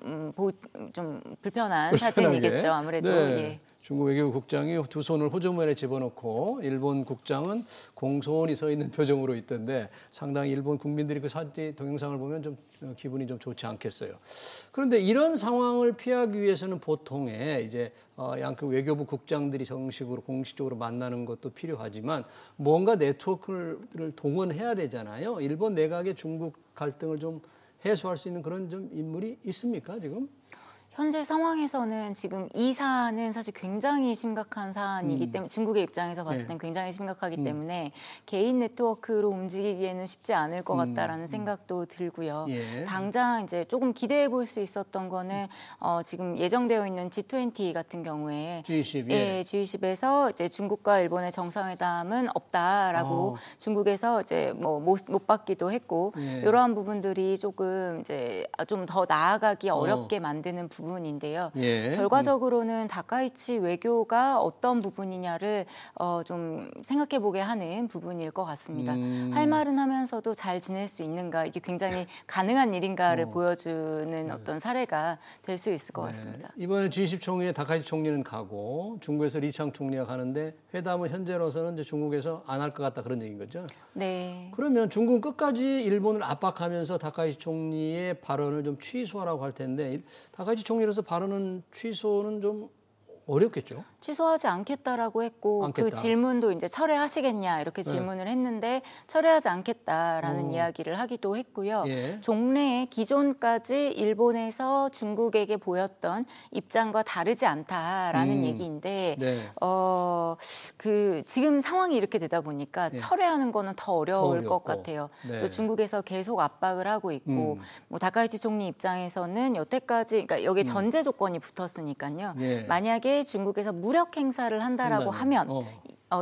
불편한 사진이겠죠. 아무래도. 네. 예. 중국 외교부 국장이 두 손을 호주머니에 집어넣고 일본 국장은 공손히 서 있는 표정으로 있던데 상당히 일본 국민들이 그 사진 동영상을 보면 좀 기분이 좀 좋지 않겠어요. 그런데 이런 상황을 피하기 위해서는 보통에 이제 양국 외교부 국장들이 정식으로 공식적으로 만나는 것도 필요하지만 뭔가 네트워크를 동원해야 되잖아요. 일본 내각의 중국 갈등을 좀 해소할 수 있는 그런 좀 인물이 있습니까 지금? 현재 상황에서는 지금 이 사안은 사실 굉장히 심각한 사안이기 때문에 중국의 입장에서 봤을 땐 굉장히 심각하기 때문에 개인 네트워크로 움직이기에는 쉽지 않을 것 같다라는 생각도 들고요. 예. 당장 이제 조금 기대해 볼 수 있었던 거는 지금 예정되어 있는 G20 같은 경우에 G20, 예, G20에서 이제 중국과 일본의 정상회담은 없다라고 중국에서 이제 뭐 못 받기도 했고 이러한 부분들이 조금 이제 좀 더 나아가기 어렵게 만드는 부분인데요. 예. 결과적으로는 다카이치 외교가 어떤 부분이냐를 좀 생각해보게 하는 부분일 것 같습니다. 할 말은 하면서도 잘 지낼 수 있는가 이게 굉장히 가능한 일인가를 보여주는 어떤 사례가 될 수 있을 것 같습니다. 이번에 G20 총회에 다카이치 총리는 가고 중국에서 리창 총리가 가는데 회담은 현재로서는 이제 중국에서 안 할 것 같다 그런 얘기인 거죠. 네. 그러면 중국은 끝까지 일본을 압박하면서 다카이치 총리의 발언을 좀 취소하라고 할 텐데 다카이치 총리로서 발언은 취소는 좀 어렵겠죠. 취소하지 않겠다라고 했고 않겠다. 그 질문도 이제 철회하시겠냐 이렇게 질문을 했는데 철회하지 않겠다라는 이야기를 하기도 했고요. 예. 종래에 기존까지 일본에서 중국에게 보였던 입장과 다르지 않다라는 얘기인데 네. 그 지금 상황이 이렇게 되다 보니까 철회하는 거는 더 어려울 것 어렵고. 같아요. 네. 또 중국에서 계속 압박을 하고 있고 뭐 다카이치 총리 입장에서는 여태까지 그러니까 여기 전제 조건이 붙었으니까요. 예. 만약에 중국에서 무력 행사를 한다라고 하면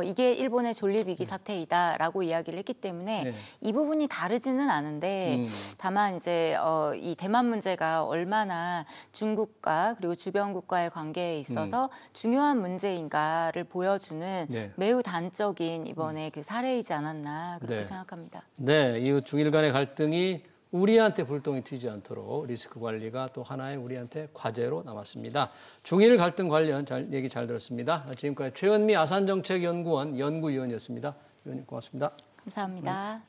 이게 일본의 존립위기 사태이다라고 이야기를 했기 때문에 네. 이 부분이 다르지는 않은데 다만 이제 이 대만 문제가 얼마나 중국과 그리고 주변 국가의 관계에 있어서 중요한 문제인가를 보여주는 네. 매우 단적인 이번에 그 사례이지 않았나 그렇게 네. 생각합니다. 네, 이 중일 간의 갈등이 우리한테 불똥이 튀지 않도록 리스크 관리가 또 하나의 우리한테 과제로 남았습니다. 중일 갈등 관련 얘기 잘 들었습니다. 지금까지 최은미 아산정책연구원 연구위원이었습니다. 위원님 고맙습니다. 감사합니다.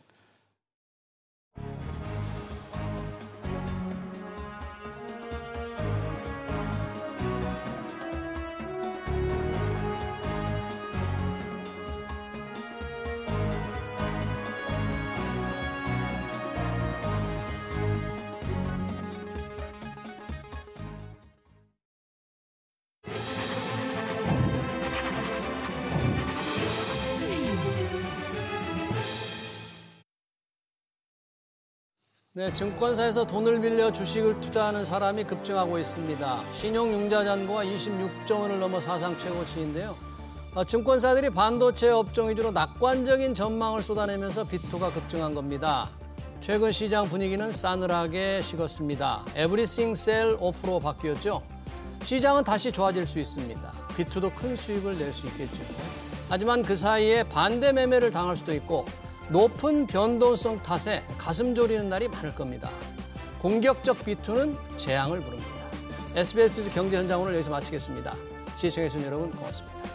네, 증권사에서 돈을 빌려 주식을 투자하는 사람이 급증하고 있습니다. 신용융자 잔고가 26조 원을 넘어 사상 최고치인데요. 증권사들이 반도체 업종 위주로 낙관적인 전망을 쏟아내면서 비투가 급증한 겁니다. 최근 시장 분위기는 싸늘하게 식었습니다. Everything Sell Off로 바뀌었죠. 시장은 다시 좋아질 수 있습니다. 비투도 큰 수익을 낼 수 있겠죠. 하지만 그 사이에 반대 매매를 당할 수도 있고 높은 변동성 탓에 가슴 졸이는 날이 많을 겁니다. 공격적 비투는 재앙을 부릅니다. SBS 경제 현장 오늘 여기서 마치겠습니다. 시청해주신 여러분 고맙습니다.